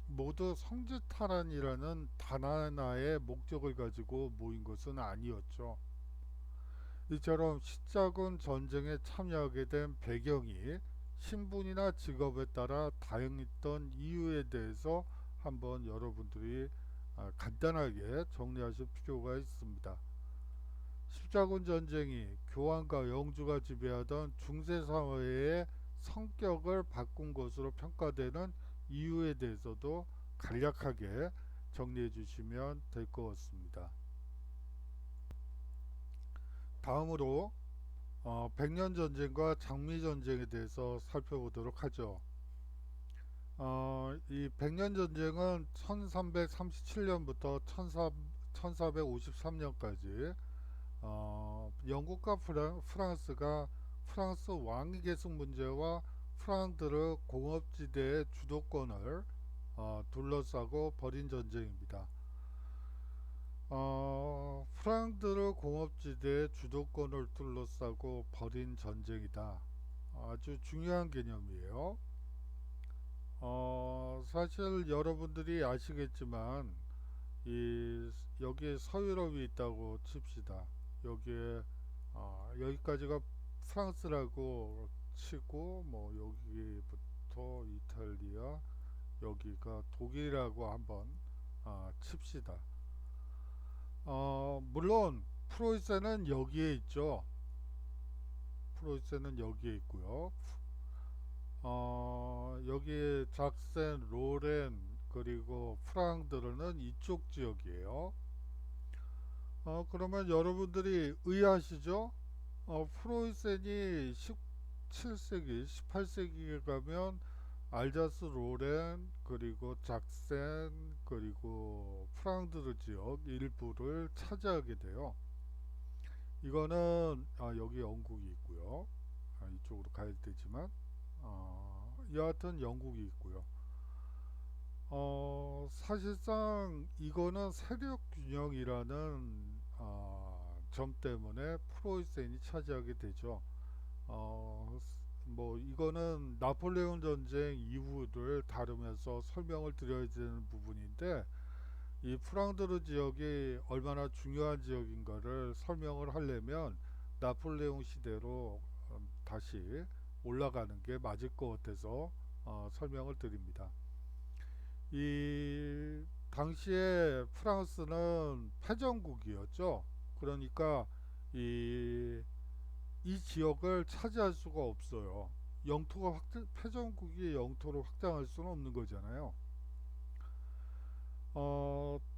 모두 성지탈환이라는 단 하나의 목적을 가지고 모인 것은 아니었죠. 이처럼 십자군 전쟁에 참여하게 된 배경이 신분이나 직업에 따라 다양했던 이유에 대해서 한번 여러분들이 간단하게 정리하실 필요가 있습니다. 십자군 전쟁이 교황과 영주가 지배하던 중세사회의 성격을 바꾼 것으로 평가되는 이유에 대해서도 간략하게 정리해 주시면 될 것 같습니다. 다음으로 백년 전쟁과 장미 전쟁에 대해서 살펴보도록 하죠. 이 백년 전쟁은 1337년부터 1453년까지 영국과 프랑스가 프랑스 왕위 계승 문제와 프랑드르 공업지대의 주도권을 둘러싸고 벌인 전쟁입니다. 프랑드르 공업지대의 주도권을 둘러싸고 벌인 전쟁이다. 아주 중요한 개념이에요. 사실 여러분들이 아시겠지만 여기에 서유럽이 있다고 칩시다. 여기에 여기까지가 프랑스라고 치고 뭐 여기부터 이탈리아 여기가 독일이라고 한번 칩시다. 물론 프로이센은 여기에 있죠. 프로이센은 여기에 있고요. 여기 작센, 로렌 그리고 프랑드르는 이쪽 지역이에요. 그러면 여러분들이 의아하시죠? 프로이센이 17세기, 18세기에 가면 알자스 로렌 그리고 작센 그리고 프랑드르 지역 일부를 차지하게 돼요. 이거는 여기 영국이 있고요. 이쪽으로 가야 되지만 여하튼 영국이 있고요. 사실상 이거는 세력 균형이라는 점 때문에 프로이센이 차지하게 되죠. 뭐 이거는 나폴레옹 전쟁 이후를 다루면서 설명을 드려야 되는 부분인데 이 프랑드르 지역이 얼마나 중요한 지역인가를 설명을 하려면 나폴레옹 시대로 다시 올라가는 게 맞을 것 같아서 설명을 드립니다. 이 당시에 프랑스는 패전국이었죠. 그러니까 이, 이 지역을 차지할 수가 없어요. 패전국이 영토를 확장할 수는 없는 거잖아요.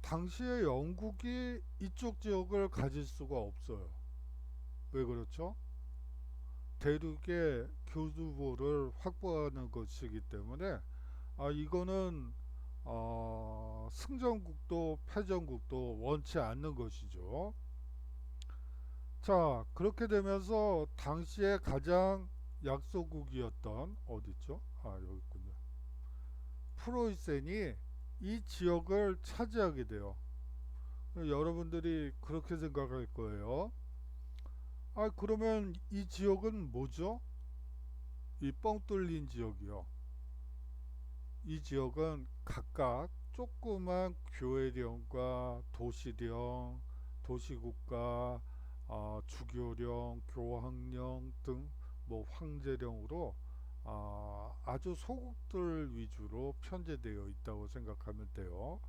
당시에 영국이 이쪽 지역을 가질 수가 없어요. 왜 그렇죠? 대륙의 교두보를 확보하는 것이기 때문에 이거는 승전국도 패전국도 원치 않는 것이죠. 자, 그렇게 되면서 당시에 가장 약소국이었던 어디죠? 여기 있군요. 프로이센이 이 지역을 차지하게 돼요. 여러분들이 그렇게 생각할 거예요. 그러면 이 지역은 뭐죠? 이 뻥 뚫린 지역이요. 이 지역은 각각 조그만 교회령과 도시령, 도시국가, 주교령, 교황령 등 뭐 황제령으로 아주 소국들 위주로 편제되어 있다고 생각하면 돼요.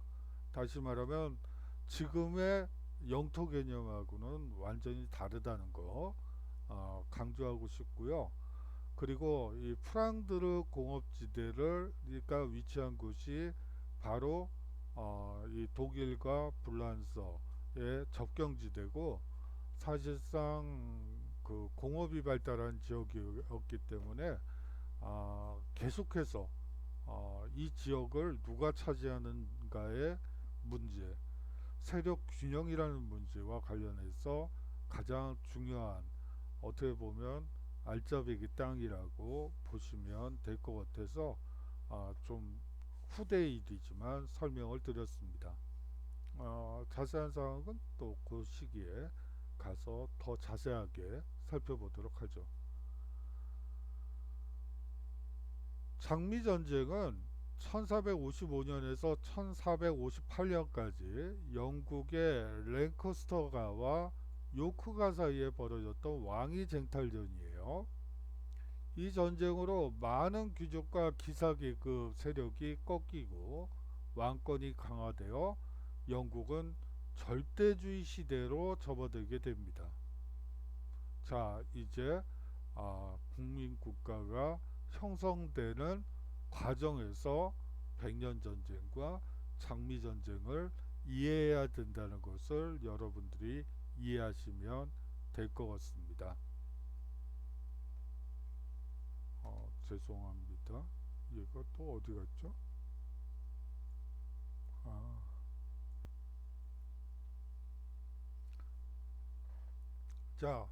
다시 말하면 지금의 영토 개념하고는 완전히 다르다는 거 강조하고 싶고요. 그리고 이 프랑드르 공업지대를 그러니까 위치한 곳이 바로 이 독일과 불란서의 접경지대고 사실상 그 공업이 발달한 지역이었기 때문에 계속해서 이 지역을 누가 차지하는가의 문제, 세력 균형이라는 문제와 관련해서 가장 중요한 어떻게 보면 알짜배기 땅이라고 보시면 될 것 같아서 좀 후대 일이지만 설명을 드렸습니다. 자세한 사항은 또 그 시기에 가서 더 자세하게 살펴보도록 하죠. 장미전쟁은 1455년에서 1458년까지 영국의 랭커스터가와 요크가 사이에 벌어졌던 왕위 쟁탈전이에요. 이 전쟁으로 많은 귀족과 기사계급 세력이 꺾이고 왕권이 강화되어 영국은 절대주의 시대로 접어들게 됩니다. 자, 이제 국민국가가 형성되는 과정에서 백년전쟁과 장미전쟁을 이해해야 된다는 것을 여러분들이 이해하시면 될 것 같습니다. 죄송합니다. 얘가 또 어디 갔죠? 아, 자,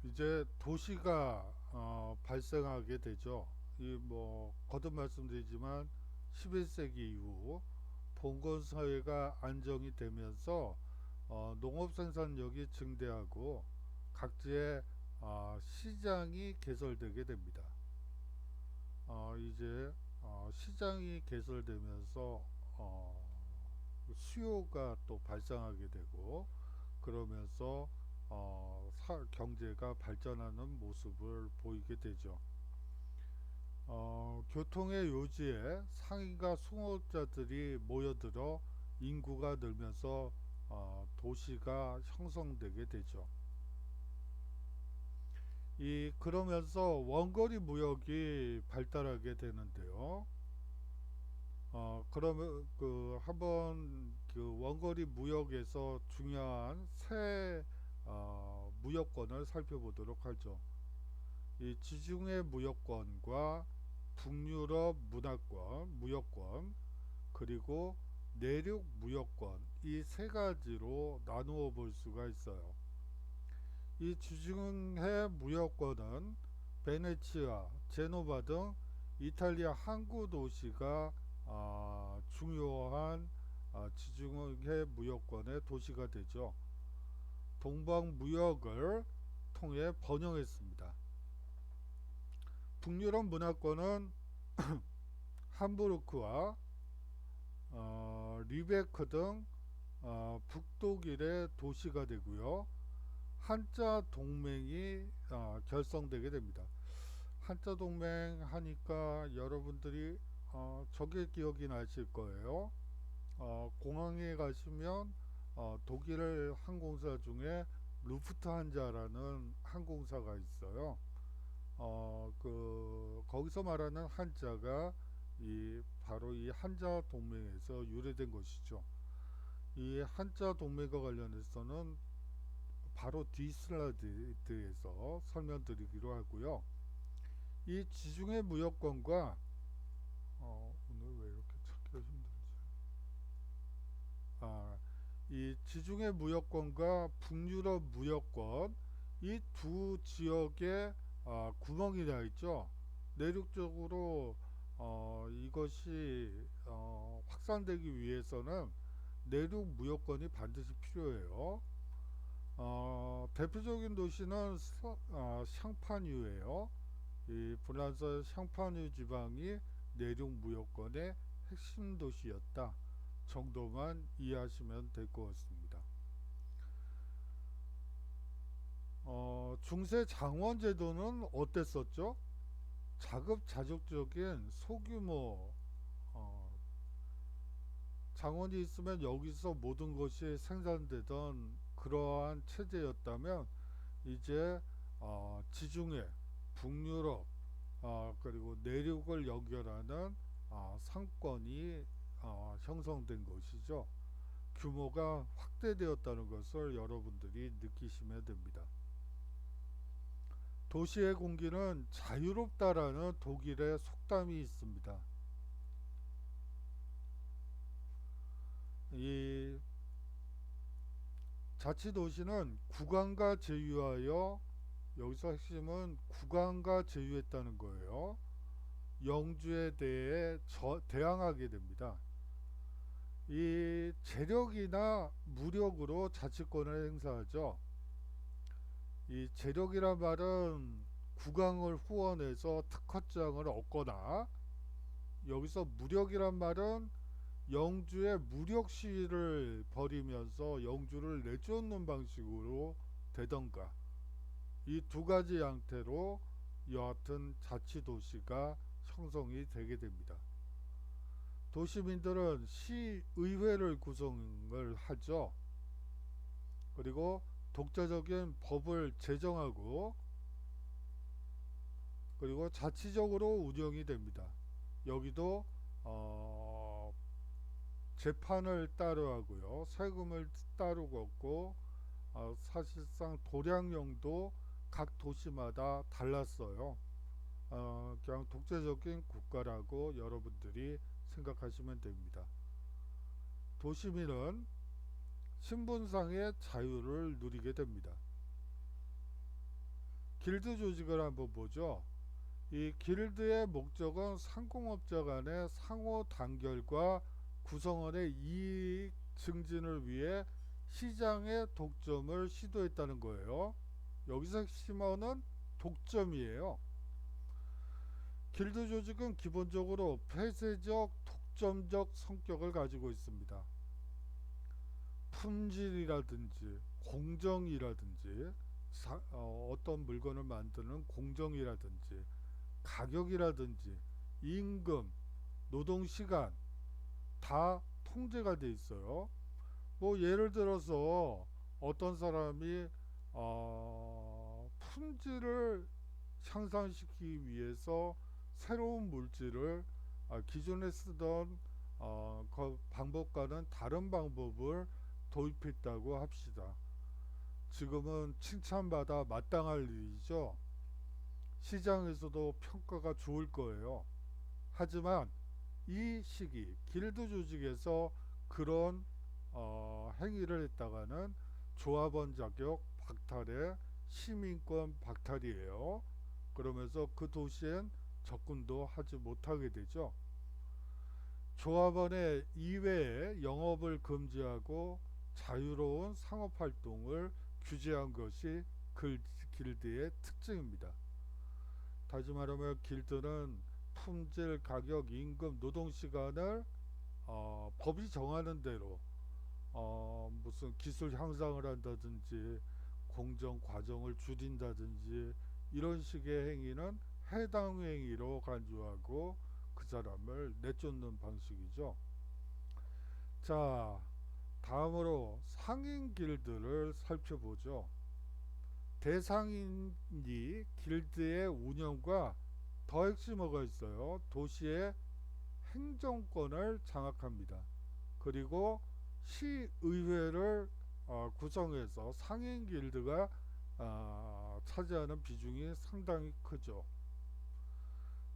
이제 도시가 발생하게 되죠. 이 뭐 거듭 말씀드리지만 11세기 이후 봉건 사회가 안정이 되면서 농업 생산력이 증대하고 각지의 시장이 개설되게 됩니다. 이제 시장이 개설되면서 수요가 또 발생하게 되고 그러면서 경제가 발전하는 모습을 보이게 되죠. 교통의 요지에 상인과 수급자들이 모여들어 인구가 늘면서 도시가 형성되게 되죠. 그러면서 원거리 무역이 발달하게 되는데요. 그러면 한번 원거리 무역에서 중요한 세 무역권을 살펴보도록 하죠. 이 지중해 무역권과 북유럽 문화권, 무역권, 그리고 내륙 무역권, 이 세 가지로 나누어 볼 수가 있어요. 이 지중해 무역권은 베네치아, 제노바 등 이탈리아 항구 도시가 중요한 지중해 무역권의 도시가 되죠. 동방 무역을 통해 번영했습니다. 북유럽 문화권은 함부르크와 리베크 등 북독일의 도시가 되고요. 한자 동맹이 결성되게 됩니다. 한자 동맹 하니까 여러분들이 저게 기억이 나실 거예요. 공항에 가시면 독일 항공사 중에 루프트한자라는 항공사가 있어요. 거기서 말하는 한자가 바로 이 한자 동맹에서 유래된 것이죠. 이 한자 동맹과 관련해서는 바로 뒤 슬라이드에서 설명드리기로 하고요. 이 지중해 무역권과 오늘 왜 이렇게 찾기가 힘들지? 이 지중해 무역권과 북유럽 무역권, 이 두 지역에 구멍이 나 있죠. 내륙적으로 이것이 확산되기 위해서는 내륙 무역권이 반드시 필요해요. 대표적인 도시는 샹파뉴예요. 이 프랑스 샹파뉴 지방이 내륙 무역권의 핵심 도시였다 정도만 이해하시면 될 것 같습니다. 중세 장원 제도는 어땠었죠? 자급자족적인 소규모 장원이 있으면 여기서 모든 것이 생산되던 그러한 체제였다면 이제 지중해, 북유럽 그리고 내륙을 연결하는 상권이 형성된 것이죠. 규모가 확대되었다는 것을 여러분들이 느끼시면 됩니다. 도시의 공기는 자유롭다라는 독일의 속담이 있습니다. 이 자치도시는 국왕과 제휴하여, 여기서 핵심은 국왕과 제휴했다는 거예요. 영주에 대해 대항하게 됩니다. 이 재력이나 무력으로 자치권을 행사하죠. 이 재력이란 말은 국왕을 후원해서 특허장을 얻거나, 여기서 무력이란 말은 영주의 무력 시위를 벌이면서 영주를 내쫓는 방식으로 되던가, 이 두 가지 양태로 여하튼 자치도시가 형성이 되게 됩니다. 도시민들은 시의회를 구성을 하죠. 그리고 독자적인 법을 제정하고, 그리고 자치적으로 운영이 됩니다. 여기도 어, 재판을 따로 하고요, 세금을 따로 걷고, 사실상 도량령도 각 도시마다 달랐어요. 그냥 독재적인 국가라고 여러분들이 생각하시면 됩니다. 도시민은 신분상의 자유를 누리게 됩니다. 길드 조직을 한번 보죠. 이 길드의 목적은 상공업자 간의 상호 단결과 구성원의 이익 증진을 위해 시장의 독점을 시도했다는 거예요. 여기서 핵심어는 독점이에요. 길드 조직은 기본적으로 폐쇄적, 독점적 성격을 가지고 있습니다. 품질이라든지 공정이라든지 어떤 물건을 만드는 공정이라든지 가격이라든지 임금, 노동시간 다 통제가 돼 있어요. 뭐 예를 들어서 어떤 사람이 품질을 향상시키기 위해서 새로운 물질을 기존에 쓰던 그 방법과는 다른 방법을 도입했다고 합시다. 지금은 칭찬받아 마땅할 일이죠. 시장에서도 평가가 좋을 거예요. 하지만 이 시기 길드 조직에서 그런 행위를 했다가는 조합원 자격 박탈에 시민권 박탈이에요. 그러면서 그 도시엔 접근도 하지 못하게 되죠. 조합원의 이외에 영업을 금지하고 자유로운 상업활동을 규제한 것이 길드의 특징입니다. 다시 말하면 길드는 품질, 가격, 임금, 노동시간을 법이 정하는 대로 무슨 기술 향상을 한다든지 공정 과정을 줄인다든지 이런 식의 행위는 해당 행위로 간주하고 그 사람을 내쫓는 방식이죠. 자, 다음으로 상인 길드를 살펴보죠. 대상인이 길드의 운영과 더 핵심어가 있어요. 도시의 행정권을 장악합니다. 그리고 시의회를 구성해서 상인 길드가 차지하는 비중이 상당히 크죠.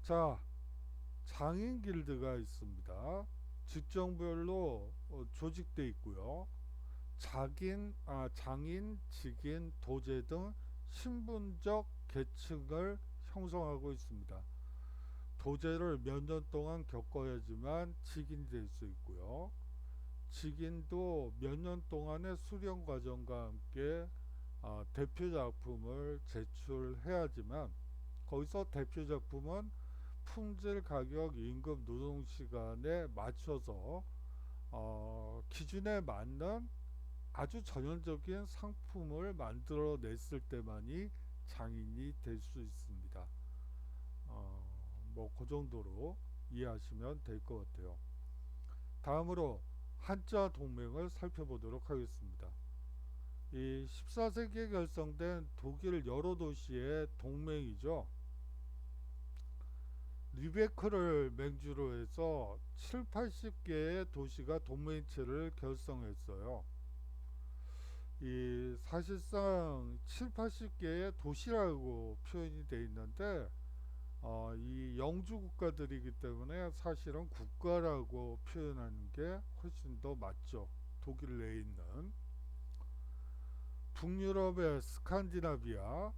자, 장인 길드가 있습니다. 직종별로 조직되어 있고요. 장인, 직인, 도제 등 신분적 계층을 형성하고 있습니다. 도제를 몇 년 동안 겪어야지만 직인이 될 수 있고요. 직인도 몇 년 동안의 수련 과정과 함께 대표 작품을 제출해야지만, 거기서 대표 작품은 품질, 가격, 임금, 노동시간에 맞춰서 기준에 맞는 아주 전형적인 상품을 만들어냈을 때만이 장인이 될 수 있습니다. 뭐 그 정도로 이해하시면 될 것 같아요. 다음으로 한자 동맹을 살펴보도록 하겠습니다. 이 14세기에 결성된 독일 여러 도시의 동맹이죠. 리베크를 맹주로 해서 7, 80개의 도시가 동맹체를 결성했어요. 이 사실상 7, 80개의 도시라고 표현이 되어 있는데 이 영주 국가들이기 때문에 사실은 국가라고 표현하는 게 훨씬 더 맞죠. 독일 내에 있는 북유럽의 스칸디나비아,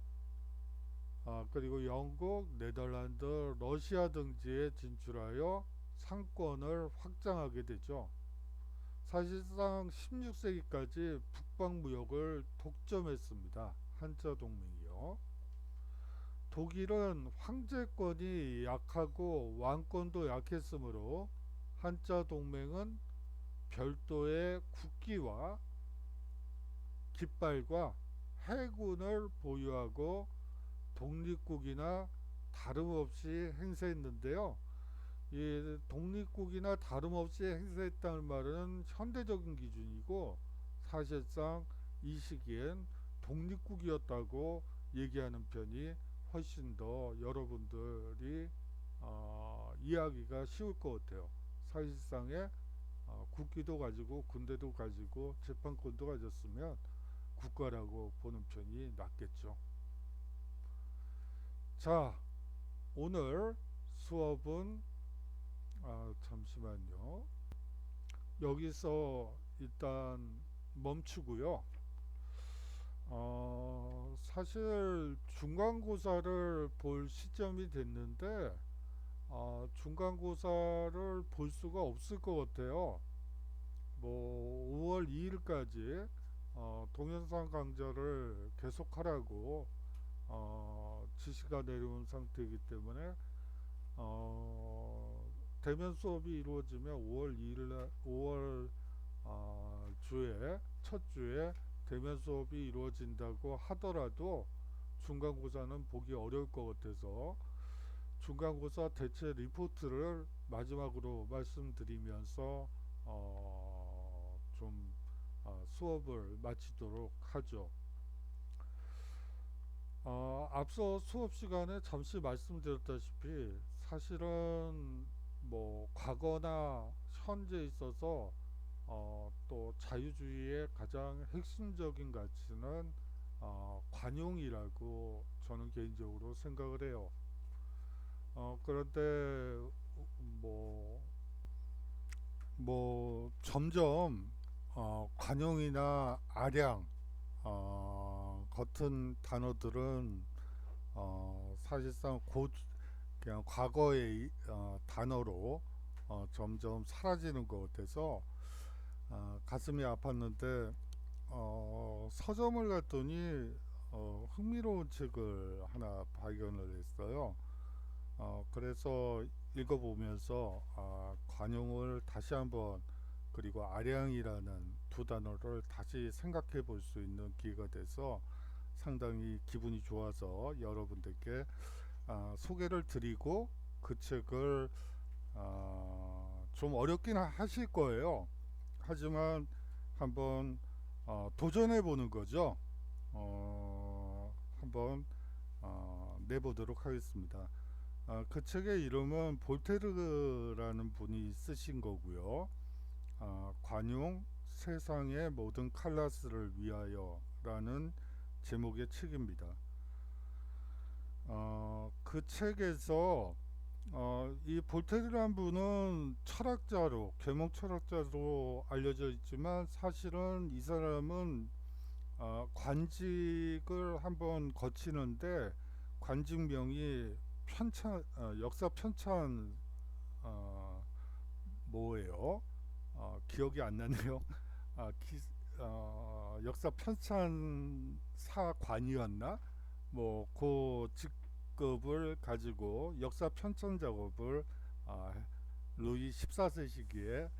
그리고 영국, 네덜란드, 러시아 등지에 진출하여 상권을 확장하게 되죠. 사실상 16세기까지 북방 무역을 독점했습니다. 한자 동맹이요. 독일은 황제권이 약하고 왕권도 약했으므로 한자 동맹은 별도의 국기와 깃발과 해군을 보유하고 독립국이나 다름없이 행세했는데요. 이 독립국이나 다름없이 행세했다는 말은 현대적인 기준이고 사실상 이 시기엔 독립국이었다고 얘기하는 편이 훨씬 더 여러분들이 이해하기가 쉬울 것 같아요. 사실상의 국기도 가지고 군대도 가지고 재판권도 가졌으면 국가라고 보는 편이 낫겠죠. 자, 오늘 수업은 잠시만요. 여기서 일단 멈추고요. 사실 중간고사를 볼 시점이 됐는데 중간고사를 볼 수가 없을 것 같아요. 뭐 5월 2일까지 동영상 강좌를 계속하라고 지시가 내려온 상태이기 때문에 대면 수업이 이루어지면 5월 2일 5월 주에 첫 주에 대면 수업이 이루어진다고 하더라도 중간고사는 보기 어려울 것 같아서 중간고사 대체 리포트를 마지막으로 말씀드리면서 좀 수업을 마치도록 하죠. 앞서 수업 시간에 잠시 말씀드렸다시피 사실은 뭐 과거나 현재에 있어서 또 자유주의의 가장 핵심적인 가치는 관용이라고 저는 개인적으로 생각을 해요. 그런데 뭐, 점점 관용이나 아량 같은 단어들은 사실상 그냥 과거의 단어로 점점 사라지는 것 같아서 가슴이 아팠는데 서점을 갔더니 흥미로운 책을 하나 발견을 했어요. 그래서 읽어보면서 관용을 다시 한번 그리고 아량이라는 두 단어를 다시 생각해 볼 수 있는 기회가 돼서 상당히 기분이 좋아서 여러분들께 소개를 드리고 그 책을 좀 어렵긴 하실 거예요. 하지만 한번 도전해 보는 거죠. 한번 내보도록 하겠습니다. 그 책의 이름은 볼테르라는 분이 쓰신 거고요. 관용 세상의 모든 칼라스를 위하여라는 제목의 책입니다. 그 책에서 이 볼테르라는 분은 철학자로 계몽 철학자로 알려져 있지만 사실은 이 사람은 관직을 한번 거치는데 관직명이 역사 편찬 뭐예요? 기억이 안 나네요. 역사 편찬사관이었나? 뭐 그 직급을 가지고 역사 편찬 작업을 루이 14세 시기에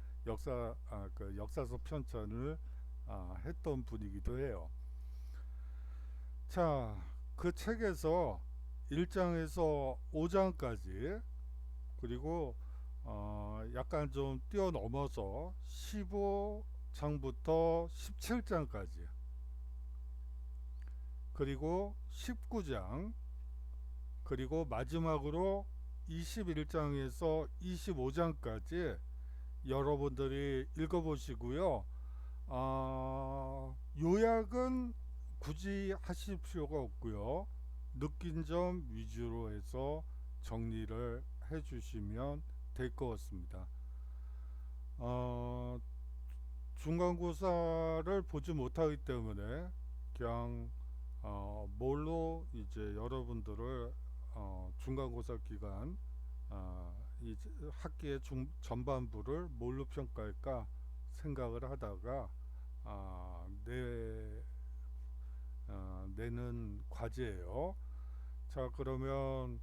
그 역사서 편찬을 했던 분이기도 해요. 자, 그 책에서 1장에서 5장까지 그리고 약간 좀 뛰어넘어서 15장부터 17장까지 그리고 19장 그리고 마지막으로 21장에서 25장까지 여러분들이 읽어보시고요. 요약은 굳이 하실 필요가 없고요. 느낀 점 위주로 해서 정리를 해주시면 될 것 같습니다. 중간고사를 보지 못하기 때문에 그냥 뭘로 이제 여러분들을 중간고사 기간 이 학기의 전반부를 뭘로 평가할까 생각을 하다가 내는 과제예요. 자, 그러면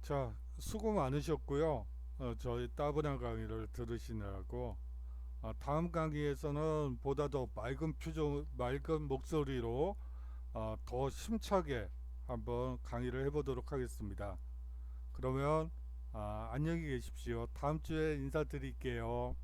자, 수고 많으셨고요. 저희 따분한 강의를 들으시느라고 다음 강의에서는 보다 더 맑은 표정, 맑은 목소리로 더 심차게 한번 강의를 해보도록 하겠습니다. 그러면 안녕히 계십시오. 다음 주에 인사드릴게요.